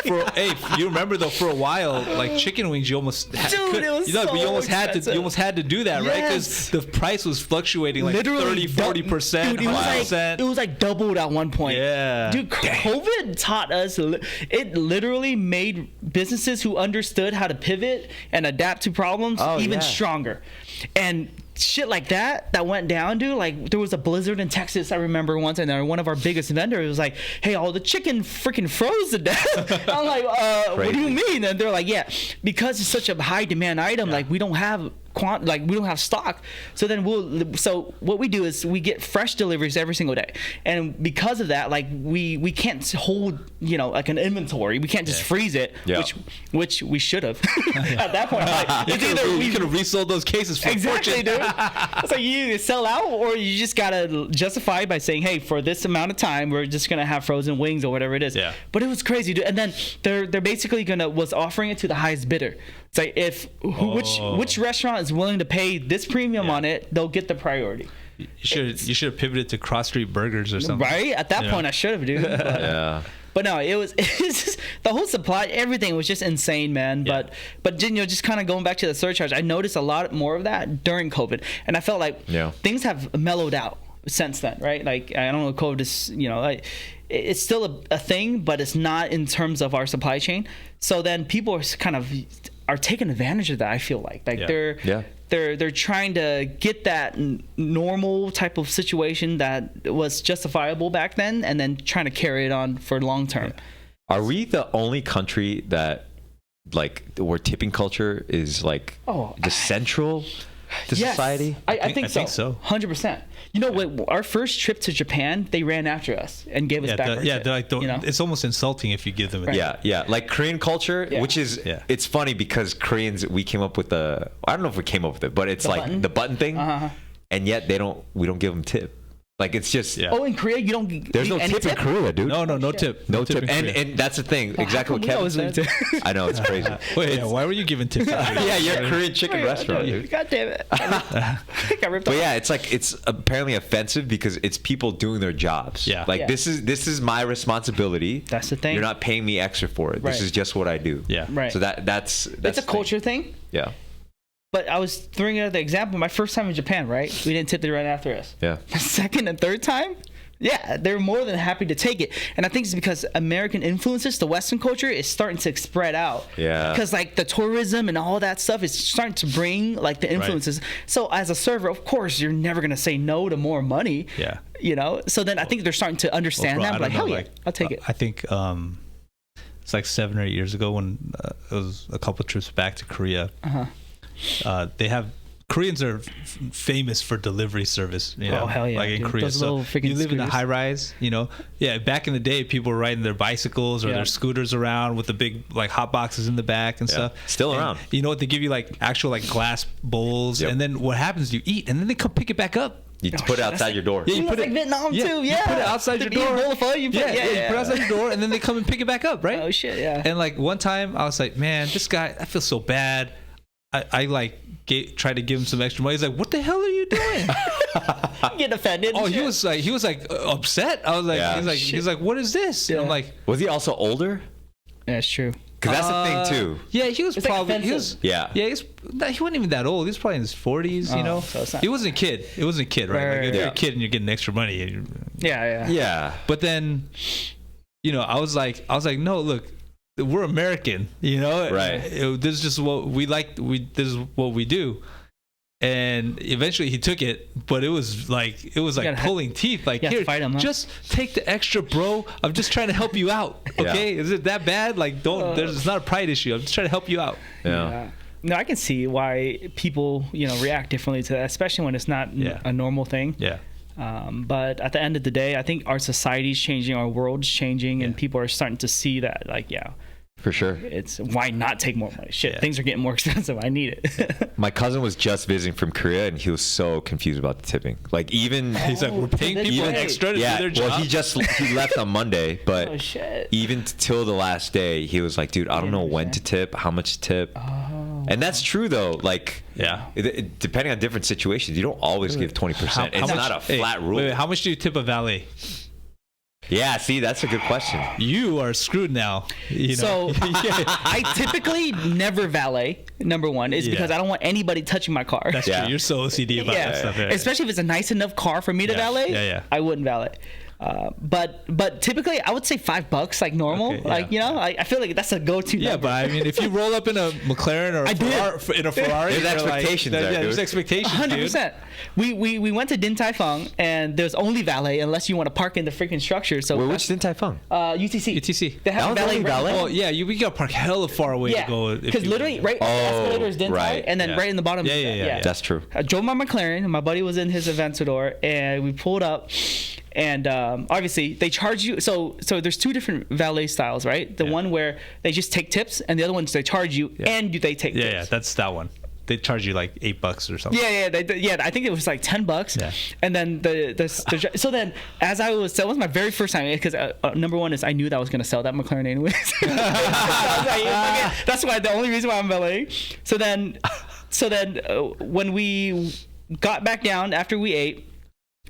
price. You remember though, for a while, like chicken wings, you almost you almost had to do that, right? Because the price was fluctuating like literally 30-40%.
Dude, it was like doubled at one point. Yeah. Dude, COVID taught us, it literally made businesses who understood how to pivot and adapt to problems even stronger. And shit like that went down, dude. Like there was a blizzard in Texas, I remember once, and one of our biggest vendors was like, hey, all the chicken freaking froze to death. I'm like, what do you mean? And they're like, yeah, because it's such a high demand item, like we don't have we don't have stock. So then what we do is we get fresh deliveries every single day, and because of that, like we can't hold, you know, like an inventory. We can't just freeze it, which we should have. At that point, I'm like, it's either we
could have resold those cases for
exactly, dude. It's like you either sell out or you just gotta justify it by saying, hey, for this amount of time, we're just gonna have frozen wings or whatever it is.
Yeah.
But it was crazy, dude. And then they're basically was offering it to the highest bidder. It's like which restaurant is willing to pay this premium on it, they'll get the priority.
You should have pivoted to Cross Street Burgers or something.
Right? At that point, I should have, dude. But, but no, it's just, the whole supply, everything was just insane, man. But you know, just kind of going back to the surcharge, I noticed a lot more of that during COVID, and I felt like things have mellowed out since then, right? Like I don't know, COVID is, you know, like it's still a thing, but it's not in terms of our supply chain. So then people are taking advantage of that. I feel like they're trying to get that normal type of situation that was justifiable back then, and then trying to carry it on for long term.
Are we the only country that like where tipping culture is like central to society?
I think so. 100%. You know what? Our first trip to Japan, they ran after us and gave us back our tip.
They're like, you know? It's almost insulting if you give them a tip.
Yeah. Like Korean culture, which is, it's funny because Koreans, we came up with I don't know if we came up with it, but it's like the button thing, and yet we don't give them tip. Like it's just
in Korea you don't.
There's no tip in Korea, dude.
No tip.
No tip. And that's the thing. Exactly what Kevin said. I know, it's crazy.
Wait, why were you giving tips?
Yeah, you're a Korean chicken restaurant, dude.
God damn it. Got ripped off.
Yeah, it's apparently offensive because it's people doing their jobs.
Yeah.
Like this is my responsibility.
That's the thing.
You're not paying me extra for it. This is just what I do.
Yeah.
Right.
So that's
it's a culture thing.
Yeah.
But I was throwing out the example. My first time in Japan, right? We didn't tip the right after us.
Yeah.
The second and third time, they're more than happy to take it. And I think it's because American influences, the Western culture, is starting to spread out.
Yeah.
Because like the tourism and all that stuff is starting to bring like the influences. Right. So as a server, of course, you're never gonna say no to more money.
Yeah.
You know. So then I think they're starting to understand that. Like, hell yeah, I'll take it.
I think it's like 7 or 8 years ago when it was a couple of trips back to Korea. Koreans are famous for delivery service. You know?
Oh hell yeah!
Like in Korea, so you live in a high rise. You know, back in the day, people were riding their bicycles or their scooters around with the big like hot boxes in the back and stuff.
Still around.
You know what? They give you like actual like glass bowls, and then what happens? You eat, and then they come pick it back up.
You put it outside your door.
Yeah, you put it like Vietnam too. Yeah,
you put it outside your door.
You put it
outside your door, and then they come and pick it back up, right?
Oh shit, yeah.
And like one time, I was like, man, this guy, I feel so bad. I like tried to give him some extra money. He's like, "What the hell are you doing?"
Get offended.
Oh, he was like upset. I was like, he's like, "What is this?" And I'm like,
was he also older?
Yeah, it's true.
Because that's the thing too.
Yeah, he was probably he wasn't even that old. He was probably in his 40s. You know, so he wasn't a kid. It wasn't a kid, right? Like if you're a kid and you're getting extra money.
Yeah.
But then, you know, I was like, no, look. We're American, you know.
Right.
This is just what we like. This is what we do. And eventually he took it, but it was like pulling teeth. Like, here,
fight him, huh?
Just take the extra, bro. I'm just trying to help you out. Okay, is it that bad? Like, it's not a pride issue. I'm just trying to help you out.
Yeah. No, I can see why people, you know, react differently to that, especially when it's not a normal thing.
Yeah.
But at the end of the day, I think our society's changing, our world's changing, and people are starting to see that, like,
for sure.
It's why not take more money? Shit, things are getting more expensive. I need it.
My cousin was just visiting from Korea, and he was so confused about the tipping. Like
he's like, we're paying people extra to do their job.
Well, he left on Monday, but even till the last day, he was like, dude, I don't know when to tip, how much to tip. And that's true though. Like, depending on different situations, you don't always give 20%. It's not a flat rule.
Wait, how much do you tip a valet?
Yeah, see, that's a good question.
You are screwed now. You know?
So I typically never valet. Number one is because I don't want anybody touching my car.
That's true. You're so OCD about that stuff.
Especially if it's a nice enough car for me to valet. I wouldn't valet. But typically I would say $5 like normal.
Okay, yeah.
Like, you know, I feel like that's a go-to
Yeah,
number.
but I mean, if you roll up in a McLaren or in a Ferrari,
There's expectations there, dude.
there's expectations,
100%. We went to Din Tai Fung, and there's only valet unless you want to park in the freaking structure. So
Wait, which Din Tai Fung?
UTC.
UTC.
They have
That was
valet.
only
right-
valet?
Oh yeah, we got to park hella far away to go. if
because
you-
literally right the escalator is Din Tai,
right.
and then
Yeah.
right in the bottom.
Yeah.
That's true.
I drove my McLaren, and my buddy was in his Aventador, and we pulled up, and obviously they charge you. So there's two different valet styles, right? The one where they just take tips, and the other ones they charge you and they take tips.
Yeah, that's that one. They charge you like $8 or something.
Yeah. I think it was like $10.
Yeah.
And then so then as that was my very first time, because number one is I knew that I was gonna sell that McLaren anyways. So I was like, okay, that's why the only reason why I'm valeting. So then when we got back down after we ate.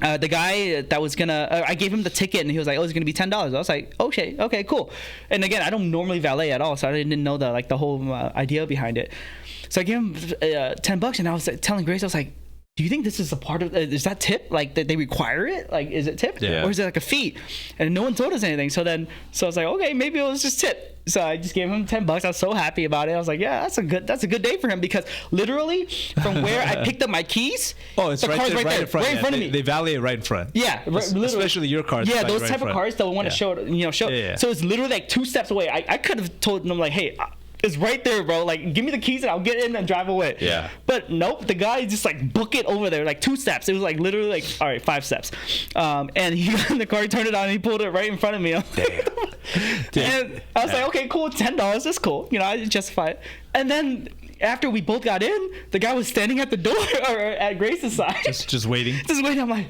The guy that was gonna, I gave him the ticket, and he was like, "Oh, it's gonna be $10." I was like, "Okay, cool." And again, I don't normally valet at all, so I didn't know the whole idea behind it. So I gave him $10, and I was telling Grace, I was like, "Do you think this is a part of? Is that tip? Like that they require it? Like, is it tip, or is it like a fee?" And no one told us anything. So I was like, "Okay, maybe it was just tip." So I just gave him $10. I was so happy about it. I was like, "Yeah, that's a good day for him," because literally from where I picked up my keys,
it's
the car's
right in front.
right in front of me.
They valet it right in front.
Yeah, literally.
Especially your cars.
Yeah,
they
those
right
type
in
of
front.
cars that want to show.
Yeah.
So it's literally like 2 steps away. I could have told them like, "Hey, it's right there, bro. Like, give me the keys and I'll get in and drive away."
Yeah.
But nope, the guy just like book it over there, like 2 steps. It was like literally like, all right, 5 steps. And he got in the car, he turned it on, and he pulled it right in front of me.
Damn.
And I was like, okay, cool, $10, that's cool. You know, I justify it. And then after we both got in, the guy was standing at the door or at Grace's side.
Just waiting.
Just waiting. I'm like,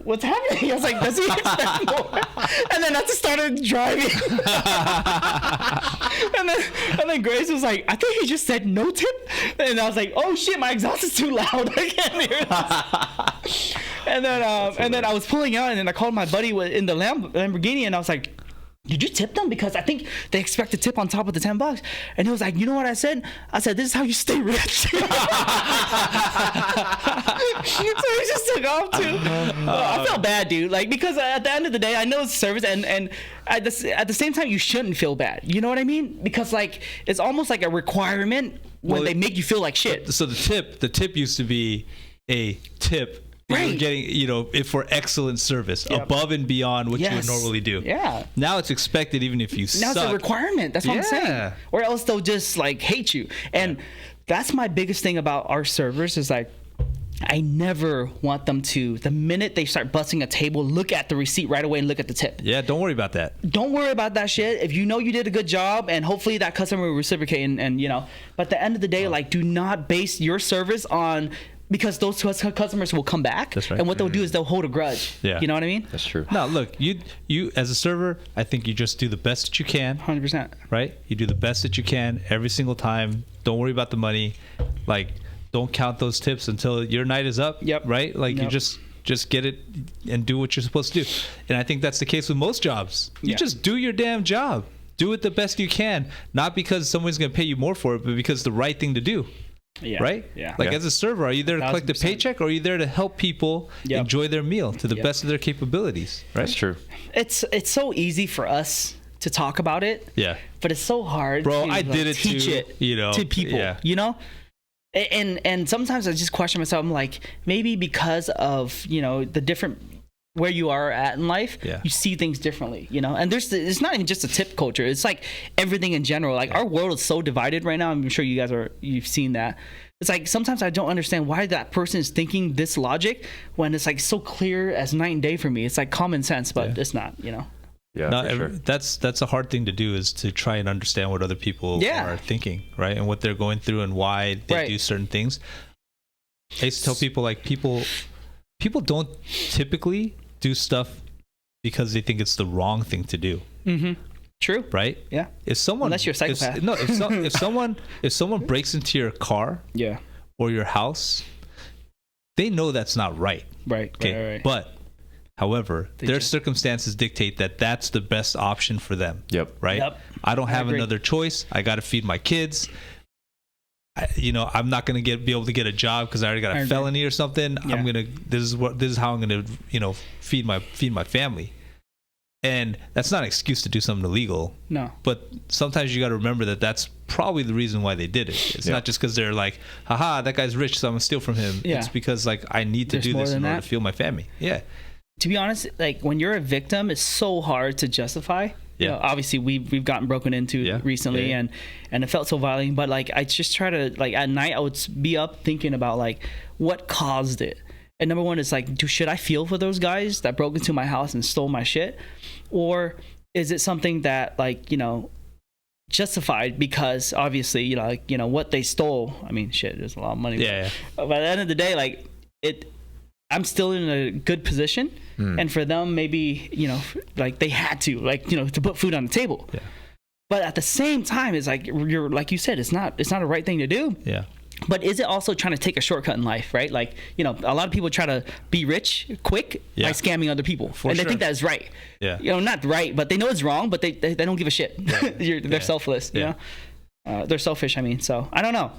what's happening? I was like, does he expect more? And then I just started driving. and then Grace was like, I think he just said no tip. And I was like, oh shit, my exhaust is too loud. I can't hear this. And then I was pulling out, and then I called my buddy in the Lamborghini, and I was like, did you tip them? Because I think they expect a tip on top of the $10. And he was like, you know what I said? I said, this is how you stay rich. So he just took off too. I felt bad, dude. Like, because at the end of the day, I know it's service, and at the same time, you shouldn't feel bad. You know what I mean? Because like it's almost like a requirement when they make you feel like shit.
So the tip used to be a tip.
Right.
You're getting, if for excellent service above and beyond what you would normally do.
Yeah.
Now it's expected, even if you
Now
suck.
it's a requirement. That's what I'm saying. Or else they'll just like hate you. And that's my biggest thing about our servers is like, I never want them to, the minute they start busting a table, look at the receipt right away and look at the tip.
Yeah, don't worry about that.
Don't worry about that shit. If you know you did a good job, and hopefully that customer will reciprocate, and but at the end of the day, like, do not base your service on, because those customers will come back.
That's right.
And what they'll do is they'll hold a grudge.
Yeah.
You know what I mean?
That's true.
No, look, you as a server, I think you just do the best that you can.
100%.
Right? You do the best that you can every single time. Don't worry about the money. Like, don't count those tips until your night is up.
Yep.
Right? Like,
Yep.
you just get it and do what you're supposed to do. And I think that's the case with most jobs. You just do your damn job. Do it the best you can. Not because someone's going to pay you more for it, but because it's the right thing to do.
Yeah.
Right?
Yeah.
Like, as a server, are you there to collect a
1000%.
paycheck, or are you there to help people enjoy their meal to the best of their capabilities? Right?
That's true.
It's so easy for us to talk about it.
Yeah.
But it's so hard
Bro,
to
I did it
teach
too,
it
to
people.
Yeah.
And sometimes I just question myself. I'm like, maybe because of the different where you are at in life, you see things differently, and it's not even just a tip culture. It's like everything in general. Like, our world is so divided right now. I'm sure you've seen that. It's like sometimes I don't understand why that person is thinking this logic when it's like so clear as night and day for me. It's like common sense, but it's not,
Yeah,
No,
for sure.
that's a hard thing to do, is to try and understand what other people are thinking, right? And what they're going through and why they do certain things. I used to tell people, like, people don't typically do stuff because they think it's the wrong thing to do.
Mm-hmm. True.
Right?
Yeah.
If someone,
unless you're a psychopath.
if someone breaks into your car, or your house, they know that's not right.
Right.
Okay.
Right.
But however, their circumstances dictate that that's the best option for them.
Yep.
Right?
Yep.
I don't have
agree.
another choice. I got to feed my kids. I'm not going to be able to get a job because I already got a felony or something.
Yeah.
This is how I'm going to, feed my family. And that's not an excuse to do something illegal.
No.
But sometimes you got to remember that that's probably the reason why they did it. It's not just because they're like, haha, that guy's rich, so I'm going to steal from him.
Yeah.
It's because, like, I need to do this in order to fuel my family. Yeah.
To be honest, like, when you're a victim, it's so hard to justify. You know, obviously, we've gotten broken into recently, and it felt so violent. But, like, I just try to, like, at night, I would be up thinking about, like, what caused it. And number one is, like, should I feel for those guys that broke into my house and stole my shit? Or is it something that, like, you know, justified because obviously, you know, like, you know, what they stole, I mean, shit, there's a lot of money. But at the end of the day, like, I'm still in a good position. And for them, maybe, you know, like, they had to, like, you know, to put food on the table. Yeah. But at the same time, it's like, you're, like you said, it's not a right thing to do. Yeah. But is it also trying to take a shortcut in life, right? Like, you know, a lot of people try to be rich quick by scamming other people. And they think that is right. Yeah. You know, not right, but they know it's wrong, but they don't give a shit. Yeah. They're selfless, you know? They're selfish, I mean. So, I don't know.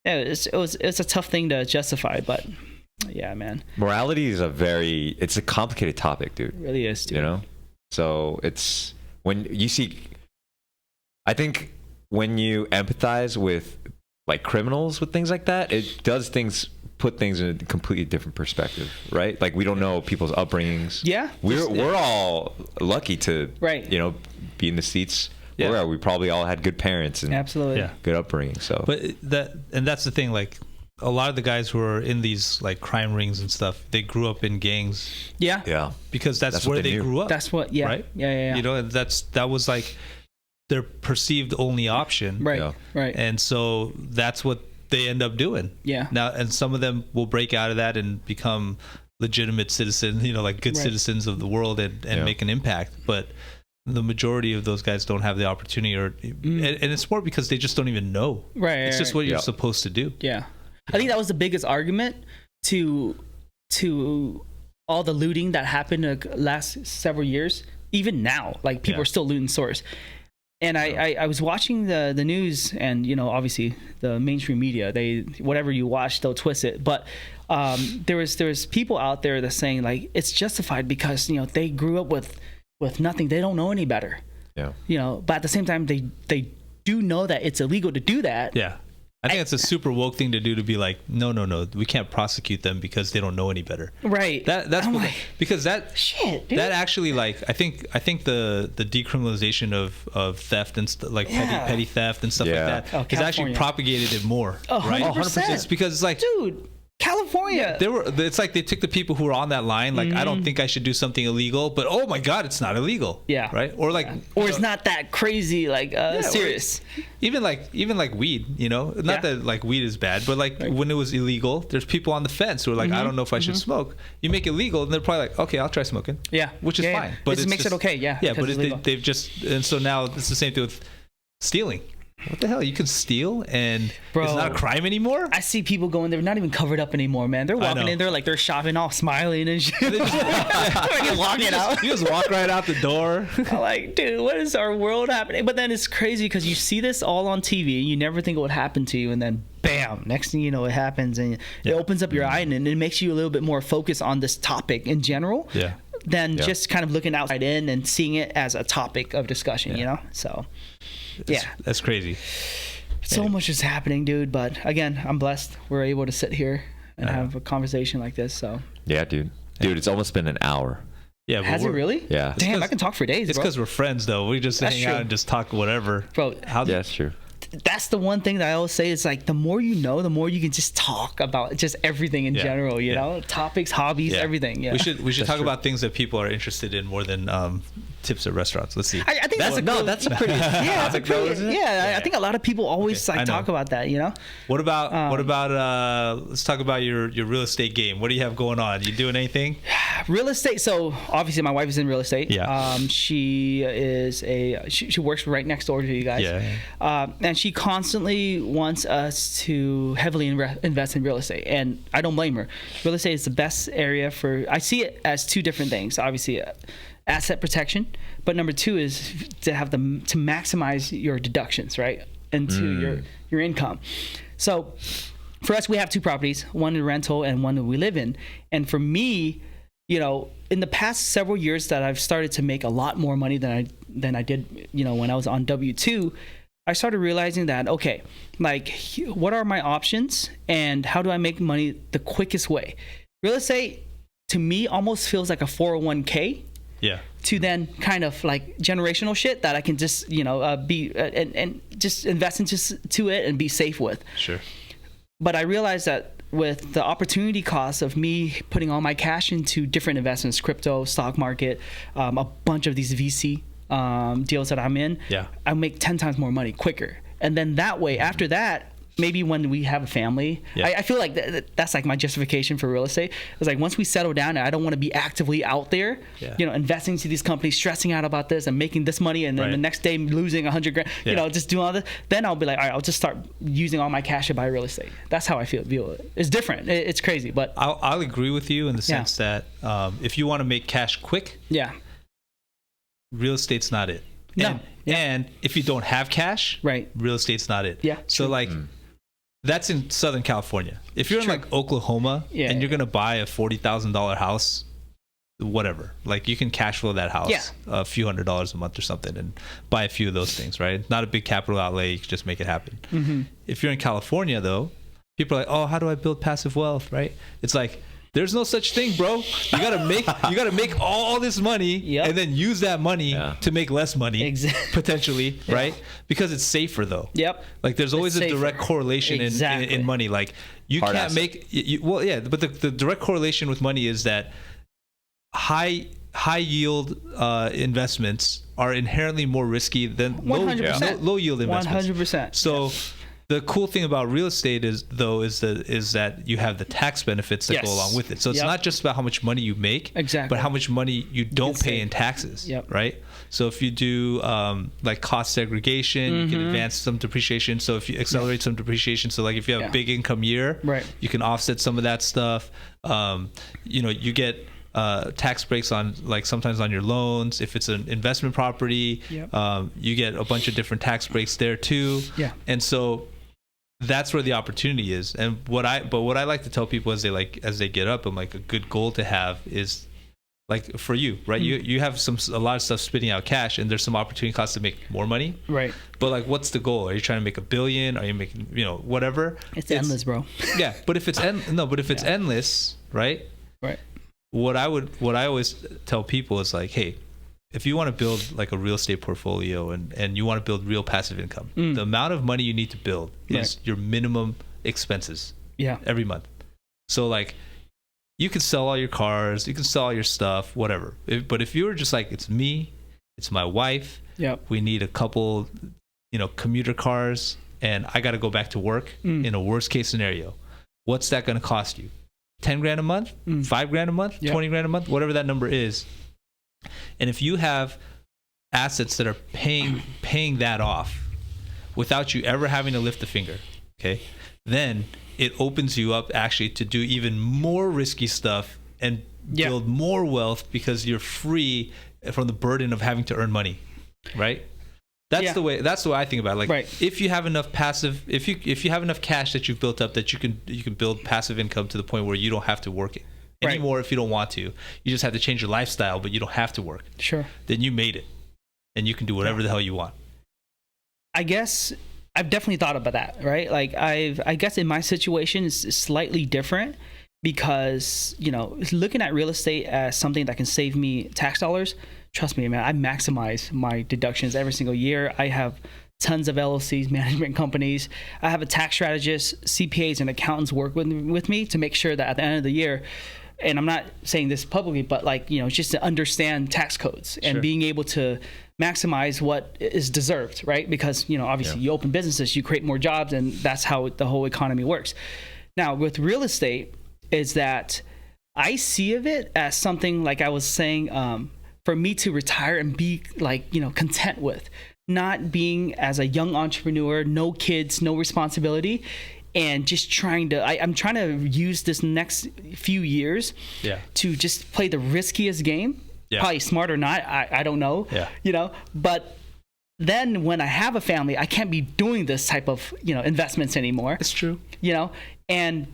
Yeah, it's a tough thing to justify, but yeah, man.
Morality is it's a complicated topic, dude.
It really is, dude.
You know? So, it's, when you see, I think when you empathize with, like, criminals with things like that, it does put things in a completely different perspective, right? Like, we don't know people's upbringings. Yeah. We're all lucky to, you know, be in the seats. Yeah. We probably all had good parents and good upbringing. So,
but that's the thing. Like, a lot of the guys who are in these, like, crime rings and stuff, they grew up in gangs. Yeah. Yeah. Because that's where they grew up.
That's what. Yeah.
Right.
Yeah.
You know, that was like their perceived only option.
Right. Yeah. Right.
And so that's what they end up doing. Yeah. Now, and some of them will break out of that and become legitimate citizens, you know, like good citizens of the world and make an impact. But the majority of those guys don't have the opportunity, and it's more because they just don't even know. Right. It's just what you're supposed to do.
Yeah. I think that was the biggest argument to all the looting that happened in the last several years. Even now, like, people are still looting stores. And I was watching the news, and, you know, obviously the mainstream media, whatever you watch, they'll twist it. But there was people out there that's saying, like, it's justified because, you know, they grew up with nothing. They don't know any better. Yeah. You know, but at the same time, they do know that it's illegal to do that.
Yeah. I think it's a super woke thing to do, to be like, no, we can't prosecute them because they don't know any better. Right. That's what, because that shit, dude. That actually, like, I think the decriminalization of theft and like petty theft and stuff like that has actually propagated it more. Oh, right. 100%. It's because it's like,
dude, California.
It's like they took the people who were on that line. Like, I don't think I should do something illegal, but oh my God, it's not illegal. Yeah. Right. Or like,
or it's not that crazy. Like, serious.
Even like weed. You know, not that like weed is bad, but like when it was illegal, there's people on the fence who are like, I don't know if I should smoke. You make it legal, and they're probably like, okay, I'll try smoking. Yeah. Which is fine.
But it makes it okay. Yeah.
Yeah. But they've just, and so now it's the same thing with stealing. What the hell? You can steal and it's not a crime anymore?
I see people going, they're not even covered up anymore, man. They're walking in there like they're shopping, all smiling and shit.
Walking out. You just walk right out the door.
I'm like, dude, what is our world happening? But then it's crazy because you see this all on TV. You never think it would happen to you, and then bam, next thing you know, it happens, and it opens up your eye, and it makes you a little bit more focused on this topic in general. Yeah. Than just kind of looking outside in and seeing it as a topic of discussion, you know? So,
that's crazy.
So much is happening, dude. But again, I'm blessed we're able to sit here and have a conversation like this. So,
yeah, dude, it's almost been an hour.
Yeah,
has it really?
Yeah.
Damn, I can talk for days.
It's because we're friends, though. We just hang out and just talk whatever.
Bro,
that's true.
That's the one thing that I always say is, like, the more you know, the more you can just talk about just everything in general, you know, topics, hobbies, everything. Yeah.
We should talk about things that people are interested in more than tips at restaurants. Let's see.
I think that's a pretty I think a lot of people always talk about that, you know.
What about let's talk about your real estate game. What do you have going on? You doing anything?
Real estate. So obviously my wife is in real estate. Yeah. She works right next door to you guys. Yeah. And she constantly wants us to heavily invest in real estate, and I don't blame her. Real estate is the best area I see it as two different things. Obviously, asset protection, but number two is to maximize your deductions, right, into your income. So for us, we have two properties, one in rental and one that we live in. And for me, in the past several years that I've started to make a lot more money than I did, when I was on W-2, I started realizing that, okay, like, what are my options and how do I make money the quickest way? Real estate, to me, almost feels like a 401k.
Yeah.
To then kind of like generational shit that I can just, be and just invest into it and be safe with.
Sure.
But I realized that with the opportunity cost of me putting all my cash into different investments, crypto, stock market, a bunch of these VC deals that I'm in, I make 10 times more money quicker. And then that way, after that, maybe when we have a family, I feel like that's like my justification for real estate. It's like, once we settle down, and I don't want to be actively out there, investing into these companies, stressing out about this and making this money, and then the next day losing $100,000, just doing all this. Then I'll be like, all right, I'll just start using all my cash to buy real estate. That's how I view it. It's different. It's crazy, but
I'll agree with you in the sense that if you want to make cash quick, real estate's not it.
No.
And if you don't have cash, real estate's not it.
Yeah.
So like. That's in Southern California. If you're in like Oklahoma and you're going to buy a $40,000 house, whatever, like, you can cash flow that house a few $100s a month or something and buy a few of those things, right? Not a big capital outlay. You can just make it happen. If you're in California, though, people are like, oh, how do I build passive wealth, right? It's like, there's no such thing, bro. You gotta make all this money and then use that money to make less money, potentially, right? Because it's safer, though. Like, there's always a direct correlation in money. Like, you hard can't asset. But the direct correlation with money is that high yield investments are inherently more risky than low yield investments.
100%.
So. The cool thing about real estate is that you have the tax benefits that go along with it. So it's not just about how much money you make, but how much money you don't pay in taxes, right? So if you do like cost segregation, you can advance some depreciation. So if you accelerate some depreciation, so like if you have a big income year, you can offset some of that stuff. You get tax breaks on, like, sometimes on your loans. If it's an investment property, you get a bunch of different tax breaks there too. And so that's where the opportunity is. And what I like to tell people as they get up, and like a good goal to have is, like, for you, right? You have a lot of stuff spitting out cash, and there's some opportunity costs to make more money. Right. But like, what's the goal? Are you trying to make $1 billion? Are you making, whatever?
It's endless, bro.
Yeah. But if it's it's endless, right?
Right.
What I always tell people is like, hey, if you want to build like a real estate portfolio and you want to build real passive income, the amount of money you need to build is your minimum expenses every month. So like, you can sell all your cars, you can sell all your stuff, whatever. But if you were just like, it's me, it's my wife, we need a couple, commuter cars, and I got to go back to work in a worst case scenario, what's that going to cost you? 10 grand a month, 5 grand a month, 20 grand a month, whatever that number is. And if you have assets that are paying that off without you ever having to lift a finger, okay, then it opens you up actually to do even more risky stuff and build more wealth, because you're free from the burden of having to earn money, right? That's the way I think about it. Like, if you have enough passive, if you have enough cash that you've built up, that you can build passive income to the point where you don't have to work it anymore if you don't want to. You just have to change your lifestyle, but you don't have to work. Sure. Then you made it, and you can do whatever the hell you want.
I guess I've definitely thought about that, right? Like, I guess in my situation it's slightly different, because looking at real estate as something that can save me tax dollars. Trust me, man, I maximize my deductions every single year. I have tons of LLCs, management companies. I have a tax strategist, CPAs, and accountants work with me to make sure that at the end of the year, and I'm not saying this publicly, but like, just to understand tax codes and being able to maximize what is deserved, right? Because, obviously you open businesses, you create more jobs, and that's how the whole economy works. Now, with real estate, is that I see of it as something, like I was saying, for me to retire and be like, content with, not being as a young entrepreneur, no kids, no responsibility, and just I'm trying to use this next few years to just play the riskiest game. Probably smart or not, I don't know. But then when I have a family, I can't be doing this type of, investments anymore.
It's true.
And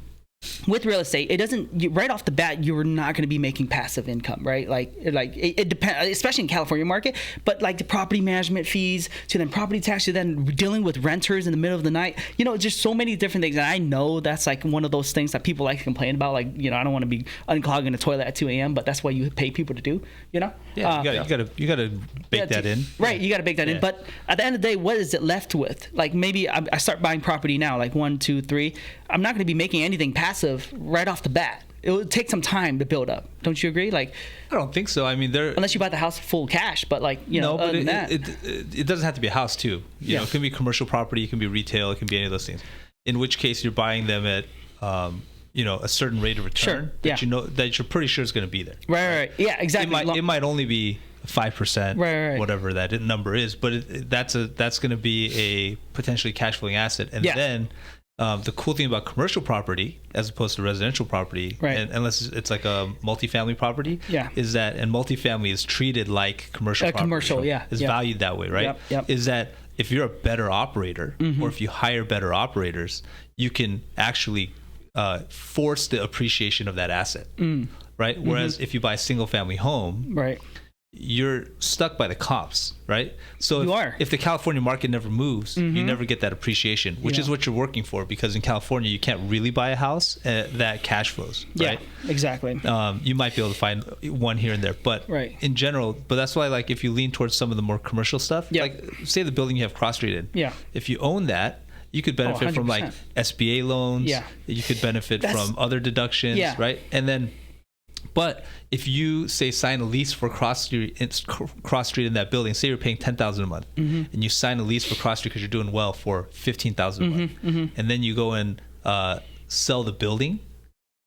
with real estate, it doesn't right off the bat. You're not going to be making passive income, right? Like it depends, especially in California market. But like the property management fees, to then property tax, to then dealing with renters in the middle of the night. Just so many different things. And I know that's like one of those things that people like to complain about. Like I don't want to be unclogging the toilet at 2 a.m. But that's what you pay people to do.
Yeah, you gotta bake that in.
Right, you gotta bake that in. But at the end of the day, what is it left with? Like maybe I start buying property now, like 1, 2, 3. I'm not going to be making anything passive right off the bat. It will take some time to build up. Don't you agree? Like,
I don't think so. I mean,
unless you buy the house full cash, but like other than that,
it doesn't have to be a house too. It can be commercial property, it can be retail, it can be any of those things. In which case, you're buying them at a certain rate of return that you're pretty sure is going to be there.
Right. Yeah, exactly.
It might only be 5%,
right.
whatever that number is, but that's going to be a potentially cash flowing asset. And then the cool thing about commercial property as opposed to residential property, and unless it's like a multifamily property, is that, and multifamily is treated like commercial property.
Commercial,
is valued that way, right?
Yep.
Is that if you're a better operator, or if you hire better operators, you can actually force the appreciation of that asset, right? Whereas if you buy a single family home, you're stuck by the comps, right? So if the California market never moves, you never get that appreciation, which is what you're working for, because in California you can't really buy a house that cash flows, right?
Yeah, exactly.
You might be able to find one here and there, but in general, but that's why, like, if you lean towards some of the more commercial stuff, like say the building you have cross street in, if you own that, you could benefit from like SBA loans. You could benefit from other deductions, right? And then, but if you say sign a lease for cross street in that building, say you're paying $10,000 a month, and you sign a lease for cross street because you're doing well for $15,000 a month, and then you go and sell the building,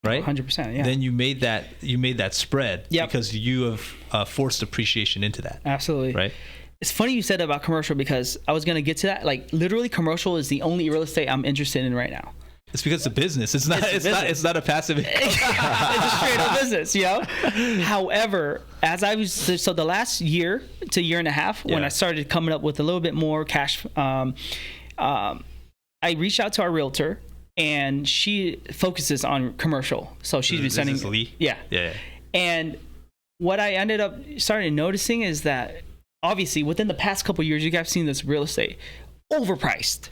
right?
100%. Yeah.
Then you made that spread because you have forced appreciation into that.
Absolutely.
Right.
It's funny you said about commercial, because I was going to get to that. Like, literally, commercial is the only real estate I'm interested in right now.
It's because it's a business. It's not a passive income.
It's a straight up business, However, so the last year to year and a half, when I started coming up with a little bit more cash, I reached out to our realtor, and she focuses on commercial. So she's been sending.
This is Lee?
Yeah. And what I ended up started noticing is that, obviously, within the past couple of years, you guys have seen this real estate overpriced.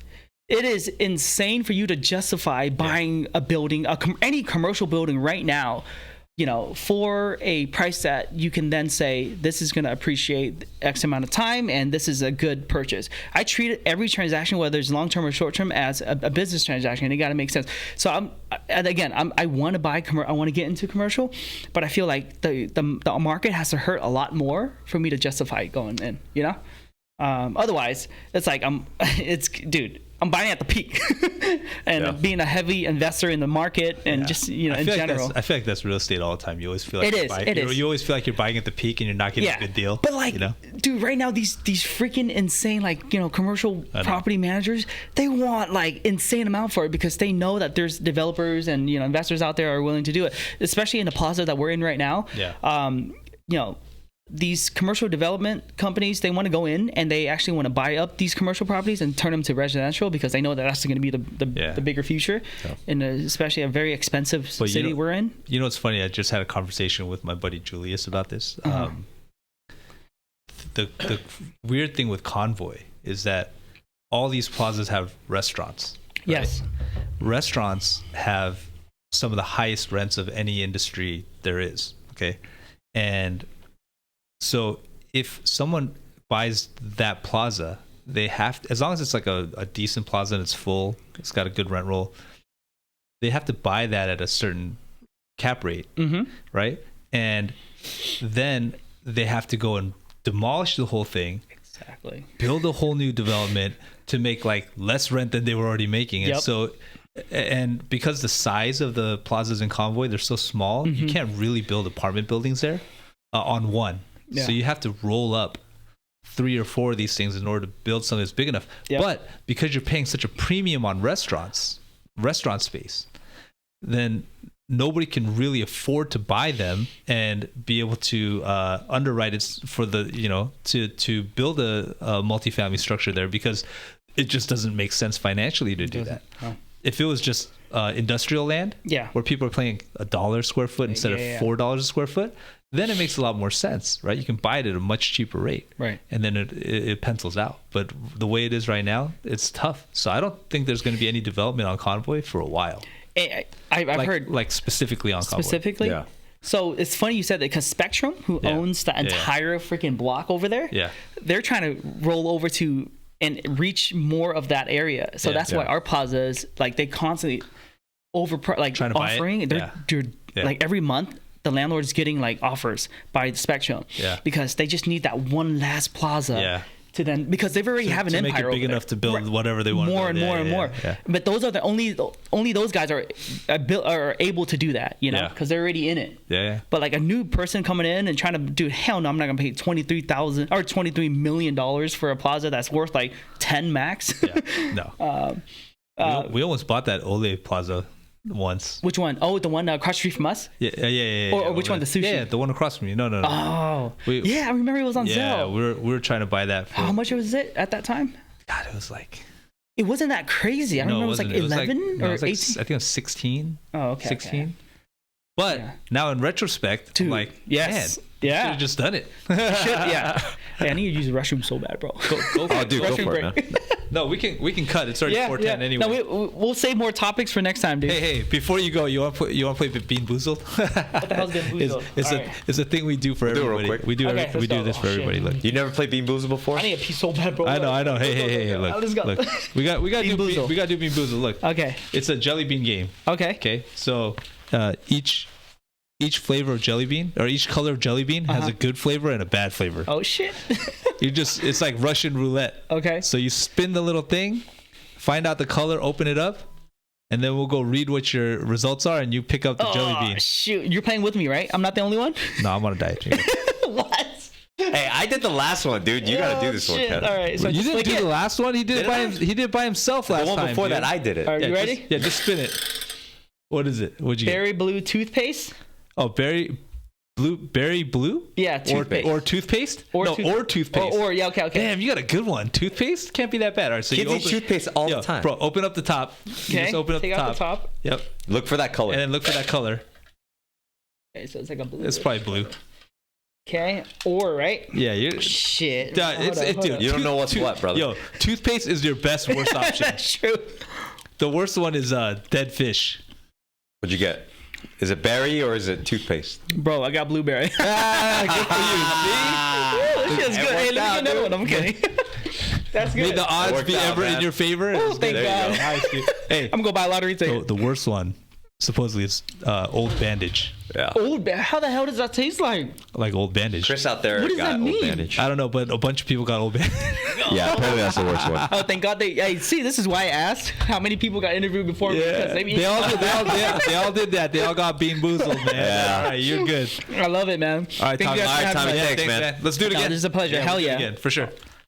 It is insane for you to justify buying a building, any commercial building right now, for a price that you can then say this is going to appreciate X amount of time and this is a good purchase. I treat every transaction, whether it's long term or short term, as a business transaction. It got to make sense. So I want to buy I want to get into commercial, but I feel like the market has to hurt a lot more for me to justify going in. Otherwise, it's like I'm buying at the peak and being a heavy investor in the market and just, in general.
I feel like that's real estate all the time. You always feel like
you
always feel like you're buying at the peak and you're not getting a good deal.
But like, dude, right now, these freaking insane, commercial property managers, they want like insane amount for it because they know that there's developers and, investors out there are willing to do it, especially in the plaza that we're in right now. These commercial development companies, they want to go in and they actually want to buy up these commercial properties and turn them to residential because they know that that's going to be the bigger future, in especially a very expensive city we're in.
It's funny. I just had a conversation with my buddy Julius about this. The weird thing with Convoy is that all these plazas have restaurants. Right?
Yes.
Restaurants have some of the highest rents of any industry there is. Okay. And so if someone buys that plaza, they have to, as long as it's like a decent plaza and it's full, it's got a good rent roll, they have to buy that at a certain cap rate, right? And then they have to go and demolish the whole thing, build a whole new development to make like less rent than they were already making. And so, and because the size of the plazas in Convoy, they're so small, you can't really build apartment buildings there on one. So you have to roll up 3 or 4 of these things in order to build something that's big enough. But because you're paying such a premium on restaurant space, then nobody can really afford to buy them and be able to underwrite it for the, to build a multifamily structure there, because it just doesn't make sense financially to do that. if it was just industrial land, where people are paying $1 square foot instead of $4 a square foot, then it makes a lot more sense, right? You can buy it at a much cheaper rate,
right?
And then it pencils out. But the way it is right now, it's tough. So I don't think there's going to be any development on Convoy for a while.
I've heard
like specifically on Convoy.
Yeah. So it's funny you said that, because Spectrum, who owns the entire freaking block over there, they're trying to roll over to and reach more of that area. So that's why our plazas, like, they constantly trying to offering. They're like every month the landlord's getting like offers by the Spectrum, because they just need that one last plaza. To then, because they've already have an empire
make it big enough to build whatever they want.
More and more. But those are the only those guys are able to do that, you know, because they're already in it. But like a new person coming in and trying to do, hell no, I'm not gonna pay $23 million for a plaza that's worth like 10 max.
No. We almost bought that Ole Plaza once.
Which one? Oh, the one across the street from us?
Yeah.
Or which one? The sushi?
Yeah, the one across from you. No.
Oh. I remember it was on sale.
Yeah, we were trying to buy that.
How much was it at that time?
God, it was like...
It wasn't that crazy. I remember it was like 11 or 18?
I think it was 16.
Oh, okay.
16. Okay. But now in retrospect,
dude,
I'm like, man, should have just done it.
Hey, I need to use the restroom so bad, bro.
Go for it, man.
No, we can cut. It's already 4:10 anyway.
No, we'll save more topics for next time, dude.
Hey, before you go, you want to play Bean Boozled?
What the hell's Bean Boozled?
It's a thing we do for everybody. We do this for everybody. Look,
you never played Bean Boozled before?
I need a piece so bad, bro.
I know. Hey, look. We got to do Bean Boozled. Look.
Okay.
It's a jelly bean game.
Okay.
So each flavor of jelly bean, or each color of jelly bean, has a good flavor and a bad flavor.
Oh shit.
It's like Russian roulette.
Okay.
So you spin the little thing, find out the color, open it up, and then we'll go read what your results are, and you pick up the jelly bean.
Shoot, you're playing with me, right? I'm not the only one?
No, I'm on a diet.
What?
Hey, I did the last one, dude. You gotta do this one, Ken.
All right. So
you didn't do the last one? He did it by himself last time.
The one before that, I did it.
Are you ready?
Just spin it. What is it? What'd you
Berry blue toothpaste.
Oh, berry blue?
Yeah, toothpaste.
Or toothpaste? Or toothpaste.
Okay.
Damn, you got a good one. Toothpaste? Can't be that bad. All right, so
kids eat toothpaste all the time.
Bro, open up the top.
Okay, just open up take out the top.
Yep.
Look for that color.
And then look for that color.
Okay, so it's like a blue.
It's probably blue.
Okay, right?
Yeah, you.
Shit.
Dude,
you don't know what's what, brother.
Yo, toothpaste is your worst option.
That's true.
The worst one is dead fish.
What'd you get? Is it berry or is it toothpaste?
Bro, I got blueberry.
Good for you.
See? This shit's good. Hey, let me get another one. I'm kidding. That's good.
May the odds be ever in your favor.
Oh, thank God.
Hey,
I'm going to go buy a lottery ticket.
The worst one, supposedly, is Old Bandage.
Yeah.
How the hell does that taste like?
Like Old Bandage.
Chris out there got Old Bandage.
I don't know, but a bunch of people got Old Bandage.
Yeah, apparently that's the worst one.
Oh, thank God. See, this is why I asked how many people got interviewed before me. Because
they all did that. They all got Bean Boozled, man.
Yeah.
All right, you're good.
I love it, man.
All right, Tommy. Thanks, man.
Let's do it again.
This is a pleasure. Hell yeah.
Again, for sure.